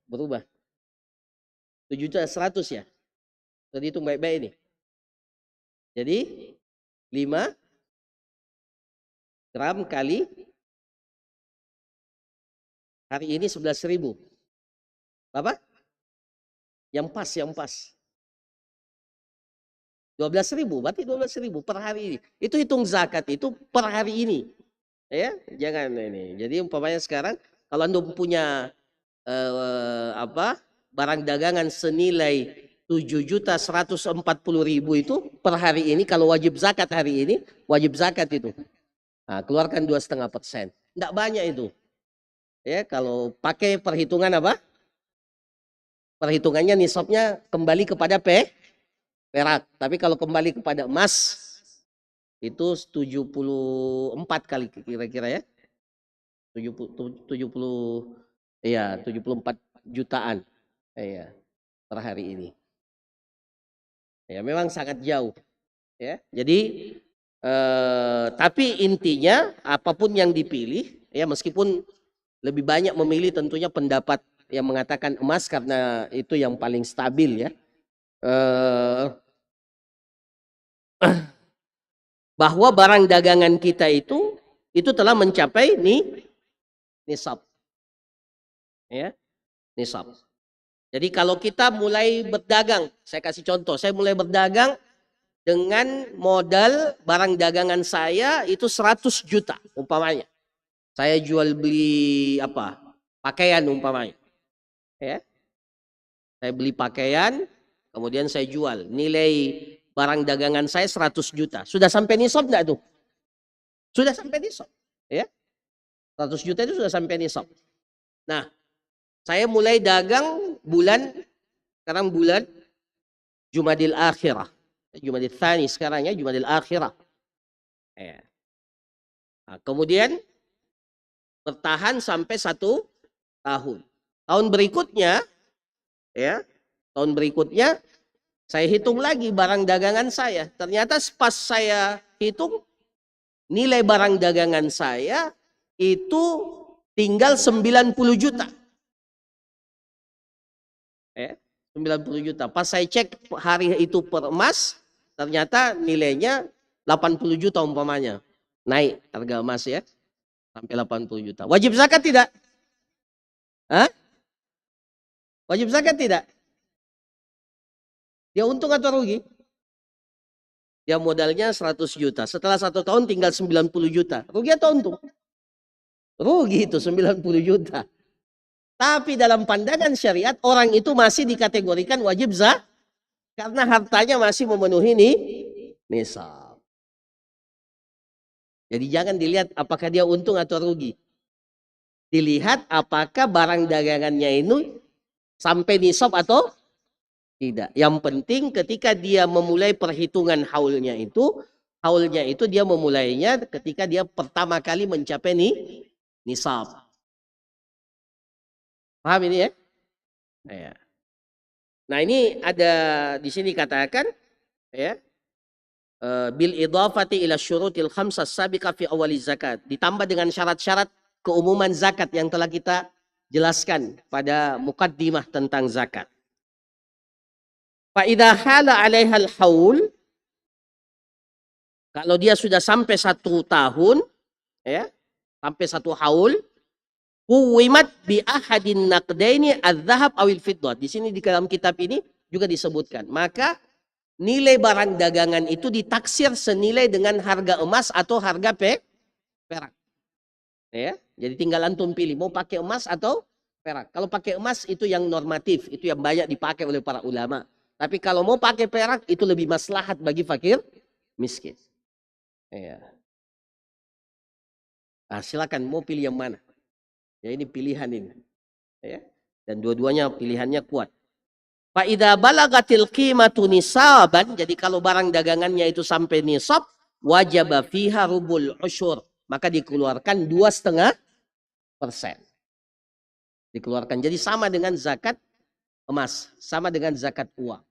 berubah. 7 juta 100 ya. Jadi hitung baik-baik ini. Jadi 5 gram kali hari ini 11.000. Bapak? Yang pas. 12.000, berarti 12.000 per hari ini. Itu hitung zakat itu per hari ini. Ya, jangan ini. Jadi umpamanya sekarang kalau Anda punya barang dagangan senilai 7.140.000 itu per hari ini, kalau wajib zakat hari ini, wajib zakat itu. Nah, keluarkan 2,5%. Tidak banyak itu. Ya, kalau pakai perhitungan apa? Perhitungannya nisabnya kembali kepada perak. Tapi kalau kembali kepada emas itu 74 kali kira-kira ya. 74 jutaan ya per hari ini. Ya memang sangat jauh ya. Jadi tapi intinya apapun yang dipilih ya, meskipun lebih banyak memilih tentunya pendapat yang mengatakan emas karena itu yang paling stabil ya. Bahwa barang dagangan kita itu telah mencapai nisab. Ya, nisab. Jadi kalau kita mulai berdagang, saya kasih contoh, saya mulai berdagang dengan modal barang dagangan saya itu 100 juta umpamanya. Saya jual beli pakaian umpamanya. Ya. Saya beli pakaian, kemudian saya jual. Nilai barang dagangan saya 100 juta. Sudah sampai nisab enggak tuh? Sudah sampai nisab. Ya. 100 juta itu sudah sampai nisab. Nah, saya mulai dagang sekarang bulan Jumadil Akhirah. Jumadil Tsani sekarang ya, Jumadil Akhirah. Ya. Nah, kemudian bertahan sampai 1 tahun. Tahun berikutnya, ya, tahun berikutnya saya hitung lagi barang dagangan saya. Ternyata pas saya hitung nilai barang dagangan saya itu tinggal 90 juta. 90 juta. Pas saya cek hari itu per emas, ternyata nilainya 80 juta umpamanya. Naik harga emas ya. Sampai 80 juta. Wajib zakat tidak? Hah? Wajib zakat tidak? Dia untung atau rugi? Dia modalnya 100 juta. Setelah 1 tahun tinggal 90 juta. Rugi atau untung? Rugi itu 90 juta. Tapi dalam pandangan syariat, orang itu masih dikategorikan wajib zakat. Karena hartanya masih memenuhi nisab. Jadi jangan dilihat apakah dia untung atau rugi. Dilihat apakah barang dagangannya ini sampai nisab atau tidak. Yang penting ketika dia memulai perhitungan haulnya itu dia memulainya ketika dia pertama kali mencapai nisab. Paham ini ya? Nah ini ada di sini katakan ya, bil idhafati ila syurutil khamsah sabiqah fi awali zakat. Ditambah dengan syarat-syarat keumuman zakat yang telah kita jelaskan pada mukaddimah tentang zakat. Fa idza hala 'alaiha al-haul, kalau dia sudah sampai 1 tahun ya, sampai 1 haul, huwimat bi ahadin naqdaini adz-dzahab awil fiddah. Di sini di dalam kitab ini juga disebutkan. Maka nilai barang dagangan itu ditaksir senilai dengan harga emas atau harga perak. Ya, jadi tinggal antum pilih mau pakai emas atau perak. Kalau pakai emas itu yang normatif, itu yang banyak dipakai oleh para ulama. Tapi kalau mau pakai perak itu lebih maslahat bagi fakir miskin. Ya. Nah, silakan mau pilih yang mana. Ya ini pilihan ini. Ya. Dan dua-duanya pilihannya kuat. Fa idza balagatil qimatu nisaban, jadi kalau barang dagangannya itu sampai nisab, wajaba fiha rubul usyur, maka dikeluarkan 2,5%. Dikeluarkan. Jadi sama dengan zakat emas, sama dengan zakat uang.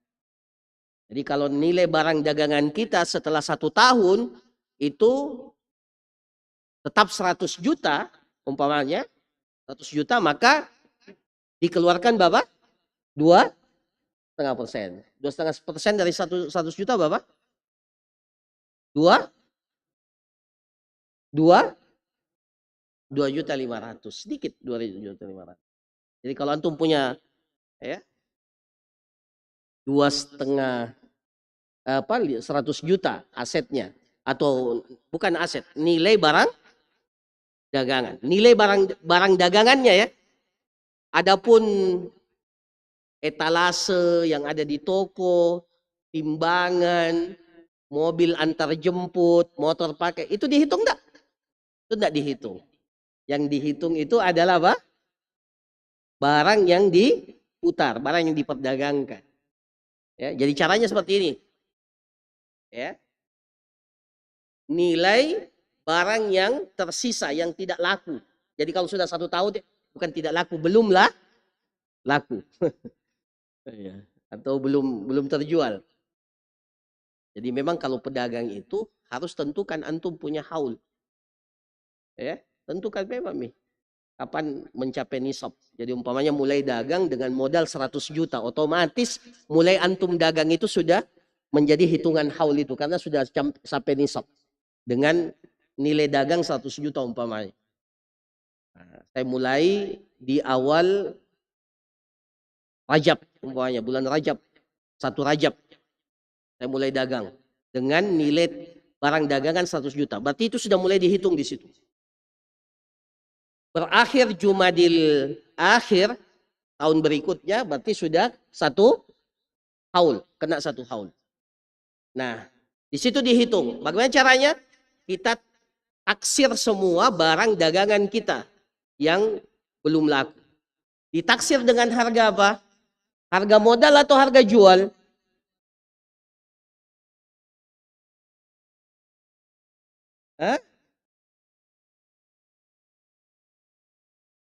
Jadi kalau nilai barang dagangan kita setelah 1 tahun itu tetap 100 juta umpamanya, 100 juta maka dikeluarkan berapa? 2,5%. 2,5% dari 100 juta berapa? 2,500. Sedikit 2,500. Jadi kalau antum punya ya 2,5 100 juta asetnya, atau bukan aset, nilai barang dagangan. Nilai barang dagangannya ya. Adapun etalase yang ada di toko, timbangan, mobil antar jemput, motor pakai, itu dihitung enggak? Itu enggak dihitung. Yang dihitung itu adalah apa? Barang yang diputar, barang yang diperdagangkan. Ya, jadi caranya seperti ini. Ya. Nilai barang yang tersisa, yang tidak laku. Jadi kalau sudah 1 tahun, bukan tidak laku, belumlah laku. Atau belum terjual. Jadi memang kalau pedagang itu harus tentukan antum punya haul. Ya, tentukan memang nih. Kapan mencapai nisab. Jadi umpamanya mulai dagang dengan modal 100 juta. Otomatis mulai antum dagang itu sudah menjadi hitungan haul itu. Karena sudah sampai nisab. Dengan nilai dagang 100 juta umpamanya. Nah, saya mulai di awal Rajab umpamanya, bulan Rajab, 1 Rajab. Saya mulai dagang dengan nilai barang dagangan 100 juta. Berarti itu sudah mulai dihitung di situ. Berakhir Jumadil Akhir tahun berikutnya berarti sudah 1 haul, kena 1 haul. Nah, di situ dihitung. Bagaimana caranya? Kita taksir semua barang dagangan kita yang belum laku. Ditaksir dengan harga apa? Harga modal atau harga jual? Hah?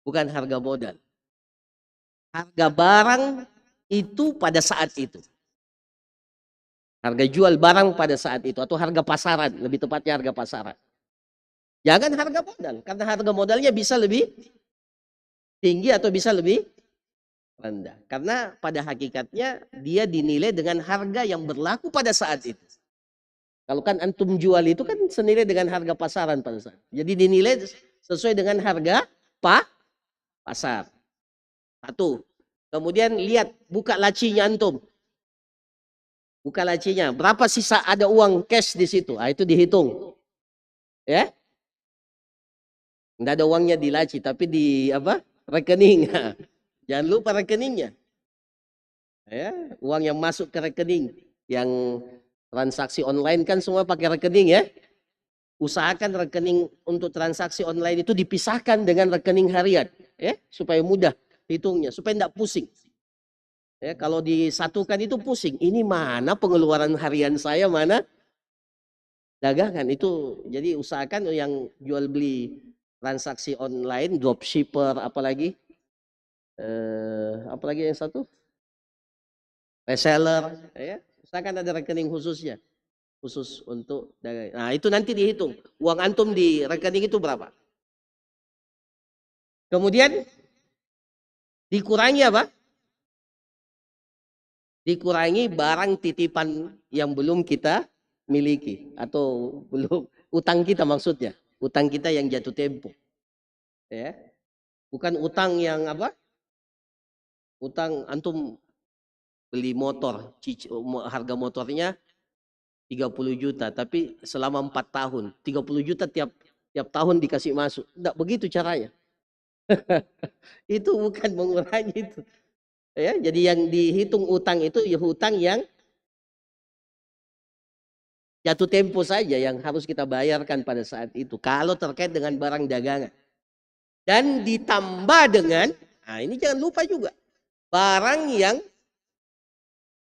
Bukan harga modal. Harga barang itu pada saat itu. Harga jual barang pada saat itu. Atau harga pasaran. Lebih tepatnya harga pasaran. Jangan harga modal. Karena harga modalnya bisa lebih tinggi atau bisa lebih rendah. Karena pada hakikatnya dia dinilai dengan harga yang berlaku pada saat itu. Kalau kan antum jual itu kan senilai dengan harga pasaran pada saat. Jadi dinilai sesuai dengan harga pasar. Satu. Kemudian lihat, buka lacinya antum. Buka lacinya. Berapa sisa ada uang cash di situ? Ah, itu dihitung. Ya. Enggak ada uangnya di laci, tapi di apa? Rekening. Jangan lupa rekeningnya. Ya, uang yang masuk ke rekening. Yang transaksi online kan semua pakai rekening ya. Usahakan rekening untuk transaksi online itu dipisahkan dengan rekening harian. Ya, supaya mudah hitungnya, supaya tidak pusing. Ya, kalau disatukan itu pusing. Ini mana pengeluaran harian saya, mana dagangan itu. Jadi usahakan yang jual beli transaksi online, dropshipper, apalagi yang satu, reseller. Ya, usahakan ada rekening khususnya, khusus untuk dagangan. Nah itu nanti dihitung. Uang antum di rekening itu berapa? Kemudian dikurangi apa? Dikurangi barang titipan yang belum kita miliki atau belum utang kita, maksudnya utang kita yang jatuh tempo, ya, bukan utang yang apa? Utang antum beli motor, harga motornya 30 juta, tapi selama 4 tahun 30 juta tiap tahun dikasih masuk. Tidak begitu caranya. Itu bukan mengurangi itu. Ya, jadi yang dihitung utang itu ya hutang yang jatuh tempo saja yang harus kita bayarkan pada saat itu. Kalau terkait dengan barang dagangan. Dan ditambah dengan, nah ini jangan lupa juga, barang yang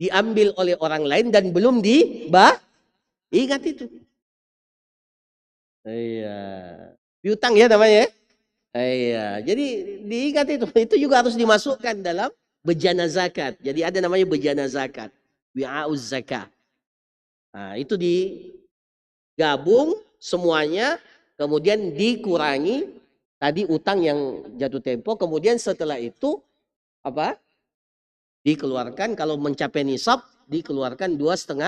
diambil oleh orang lain dan belum ingat itu. Iya. Piutang ya namanya. Iya. Jadi diingat itu. Itu juga harus dimasukkan dalam bejana zakat. Jadi ada namanya bejana zakat. Wi'auz zakah. Nah, itu digabung semuanya, kemudian dikurangi tadi utang yang jatuh tempo, kemudian setelah itu apa? Dikeluarkan kalau mencapai nisab, dikeluarkan 2,5%.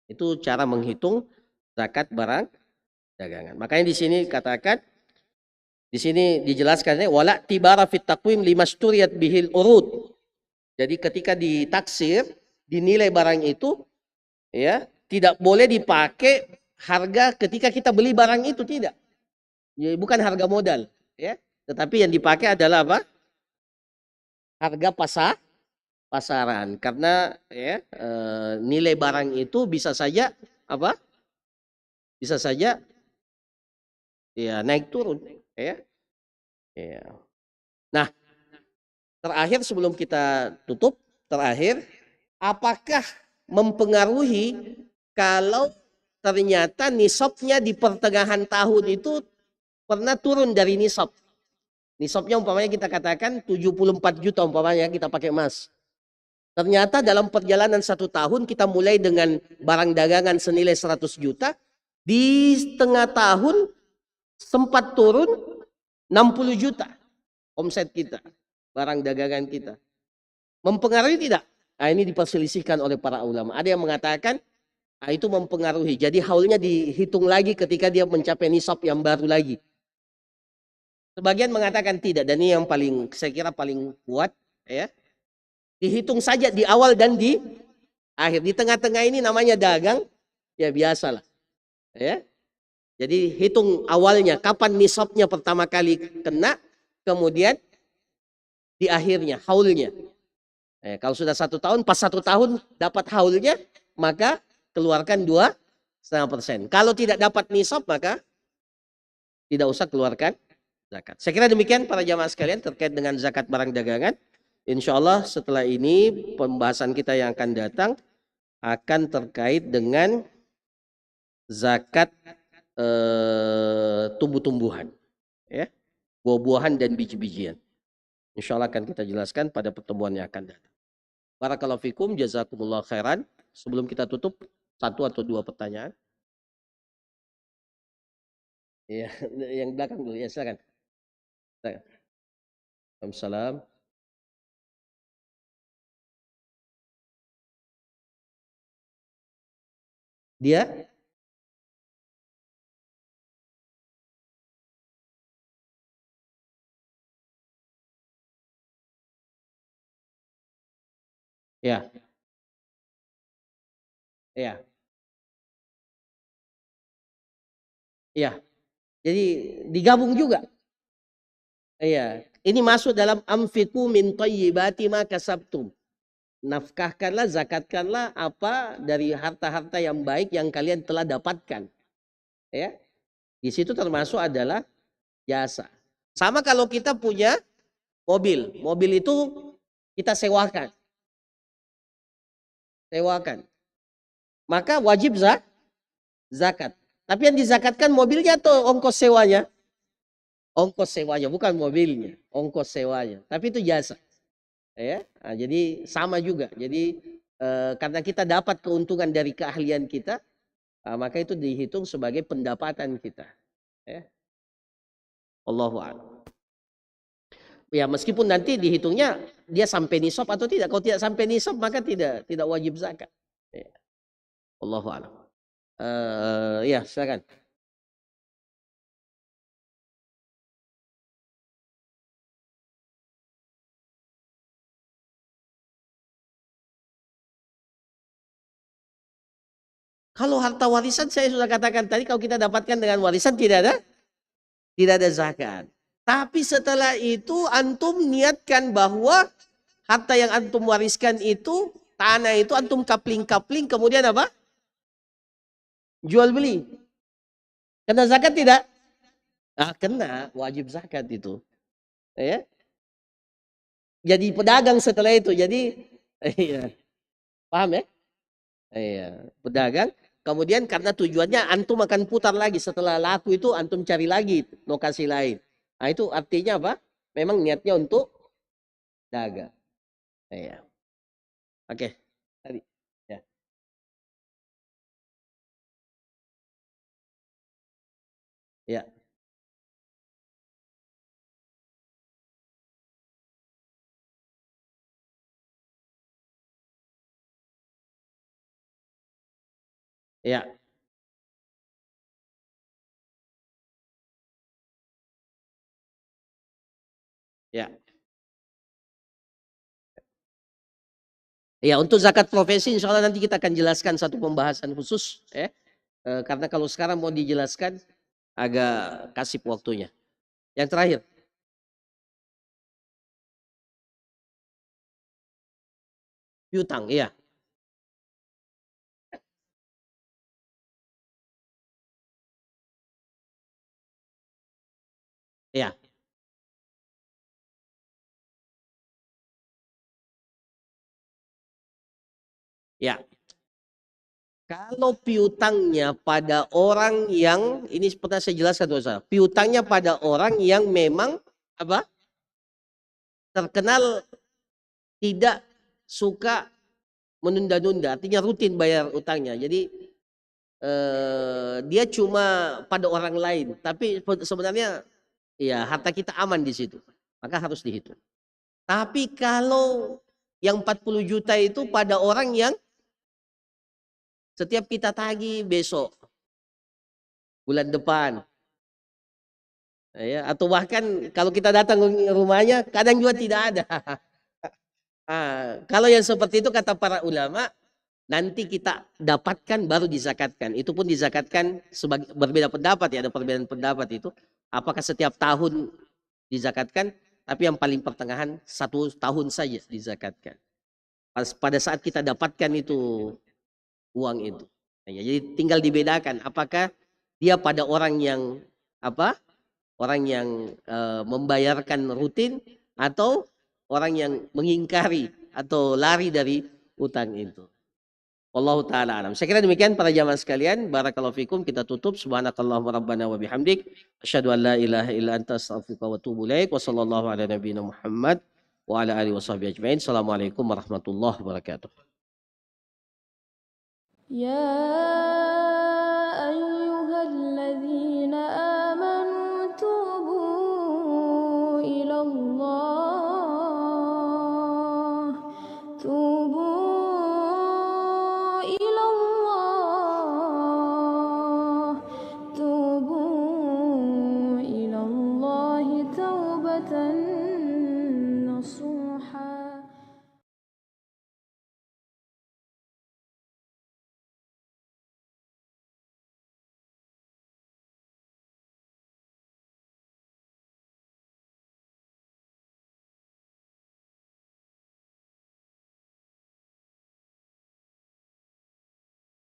Itu cara menghitung zakat barang dagangan. Makanya di sini katakan, di sini dijelaskan wala tibara fit taqwim limasturiyat bihil urud. Jadi ketika ditaksir, dinilai barang itu ya, tidak boleh dipakai harga ketika kita beli barang itu, tidak. Ya, bukan harga modal, ya. Tetapi yang dipakai adalah apa? Harga pasaran. Karena ya, nilai barang itu bisa saja apa? Bisa saja ya naik turun, ya. Ya. Nah, terakhir sebelum kita tutup, apakah mempengaruhi kalau ternyata nisabnya di pertengahan tahun itu pernah turun dari nisab? Nisabnya umpamanya kita katakan 74 juta umpamanya kita pakai emas. Ternyata dalam perjalanan 1 tahun kita mulai dengan barang dagangan senilai 100 juta. Di setengah tahun sempat turun 60 juta omset kita, barang dagangan kita. Mempengaruhi tidak? Nah, ini diperselisihkan oleh para ulama. Ada yang mengatakan itu mempengaruhi. Jadi haulnya dihitung lagi ketika dia mencapai nisab yang baru lagi. Sebagian mengatakan tidak, dan ini yang paling saya kira paling kuat, ya. Dihitung saja di awal dan di akhir. Di tengah-tengah ini namanya dagang, ya biasalah. Ya. Jadi hitung awalnya kapan nisabnya pertama kali kena, kemudian di akhirnya haulnya. Kalau sudah 1 tahun, pas 1 tahun dapat haulnya, maka keluarkan 2 0,5%. Kalau tidak dapat nisab maka tidak usah keluarkan zakat. Saya kira demikian para jamaah sekalian terkait dengan zakat barang dagangan. Insya Allah setelah ini pembahasan kita yang akan datang akan terkait dengan zakat tumbuh-tumbuhan, ya, buah-buahan dan biji-bijian. Insya Allah akan kita jelaskan pada pertemuan yang akan datang. Barakallahu fikum, jazakumullah khairan. Sebelum kita tutup, 1 atau 2 pertanyaan. Ya, yang belakang dulu ya, silakan. Waalaikumsalam. Dia ya, ya, ya. Jadi digabung juga. Iya, ini masuk dalam amfiku min thayyibati ma kasabtum. Nafkahkanlah, zakatkanlah apa dari harta-harta yang baik yang kalian telah dapatkan. Ya. Di situ termasuk adalah jasa. Sama kalau kita punya mobil. Mobil itu kita sewakan. Sewakan. Maka wajib zakat. Tapi yang dizakatkan mobilnya atau ongkos sewanya? Ongkos sewanya, bukan mobilnya. Ongkos sewanya. Tapi itu jasa. Ya, nah, jadi sama juga. Jadi karena kita dapat keuntungan dari keahlian kita, maka itu dihitung sebagai pendapatan kita. Ya. Allahu a'lam. Ya, meskipun nanti dihitungnya dia sampai nisab atau tidak. Kalau tidak sampai nisab maka tidak wajib zakat. Ya. Allahu a'lam. Ya, silakan. Kalau harta warisan saya sudah katakan tadi, kalau kita dapatkan dengan warisan tidak ada zakat. Tapi setelah itu antum niatkan bahwa harta yang antum wariskan itu, tanah itu antum kapling-kapling, kemudian apa? Jual beli. Kena zakat tidak? Kena, wajib zakat itu. Ya. Jadi pedagang setelah itu. Jadi iya. Paham ya? Iya, pedagang. Kemudian karena tujuannya antum akan putar lagi setelah laku itu antum cari lagi lokasi lain. Nah, itu artinya apa? Memang niatnya untuk dagang. Iya. Oke. Tadi. Ya. Ya. Ya. Ya. Ya, untuk zakat profesi insya Allah nanti kita akan jelaskan satu pembahasan khusus ya. Karena kalau sekarang mau dijelaskan agak kasih waktunya. Yang terakhir. Piutang, iya. Iya. Ya. Kalau piutangnya pada orang yang, ini pernah saya jelaskan dosa, piutangnya pada orang yang memang apa? Terkenal tidak suka menunda-nunda, artinya rutin bayar utangnya. Jadi dia cuma pada orang lain, tapi sebenarnya ya harta kita aman di situ, maka harus dihitung. Tapi kalau yang 40 juta itu pada orang yang setiap kita tagih besok, bulan depan, ya, atau bahkan kalau kita datang ke rumahnya kadang juga tidak ada. Kalau yang seperti itu kata para ulama, nanti kita dapatkan baru dizakatkan. Itu pun dizakatkan sebagai berbeda pendapat ya, ada perbedaan pendapat itu. Apakah setiap tahun dizakatkan? Tapi yang paling pertengahan 1 tahun saja dizakatkan. Pada saat kita dapatkan itu uang itu. Nah, jadi tinggal dibedakan apakah dia pada orang yang apa? Orang yang membayarkan rutin atau orang yang mengingkari atau lari dari utang itu. Wallahu taala alam. Saya kira demikian para jamaah sekalian. Barakallahu fikum. Kita tutup. Subhanakallahumma rabbana wa bihamdik. Asyhadu an la ilaha illa anta astaghfiruka wa atubu ilaik. Wa sallallahu ala nabiyyina Muhammad wa ala alihi washabbihi ajmain. Assalamualaikum warahmatullahi wabarakatuh. يا أيها الذين آمنوا توبوا إلى الله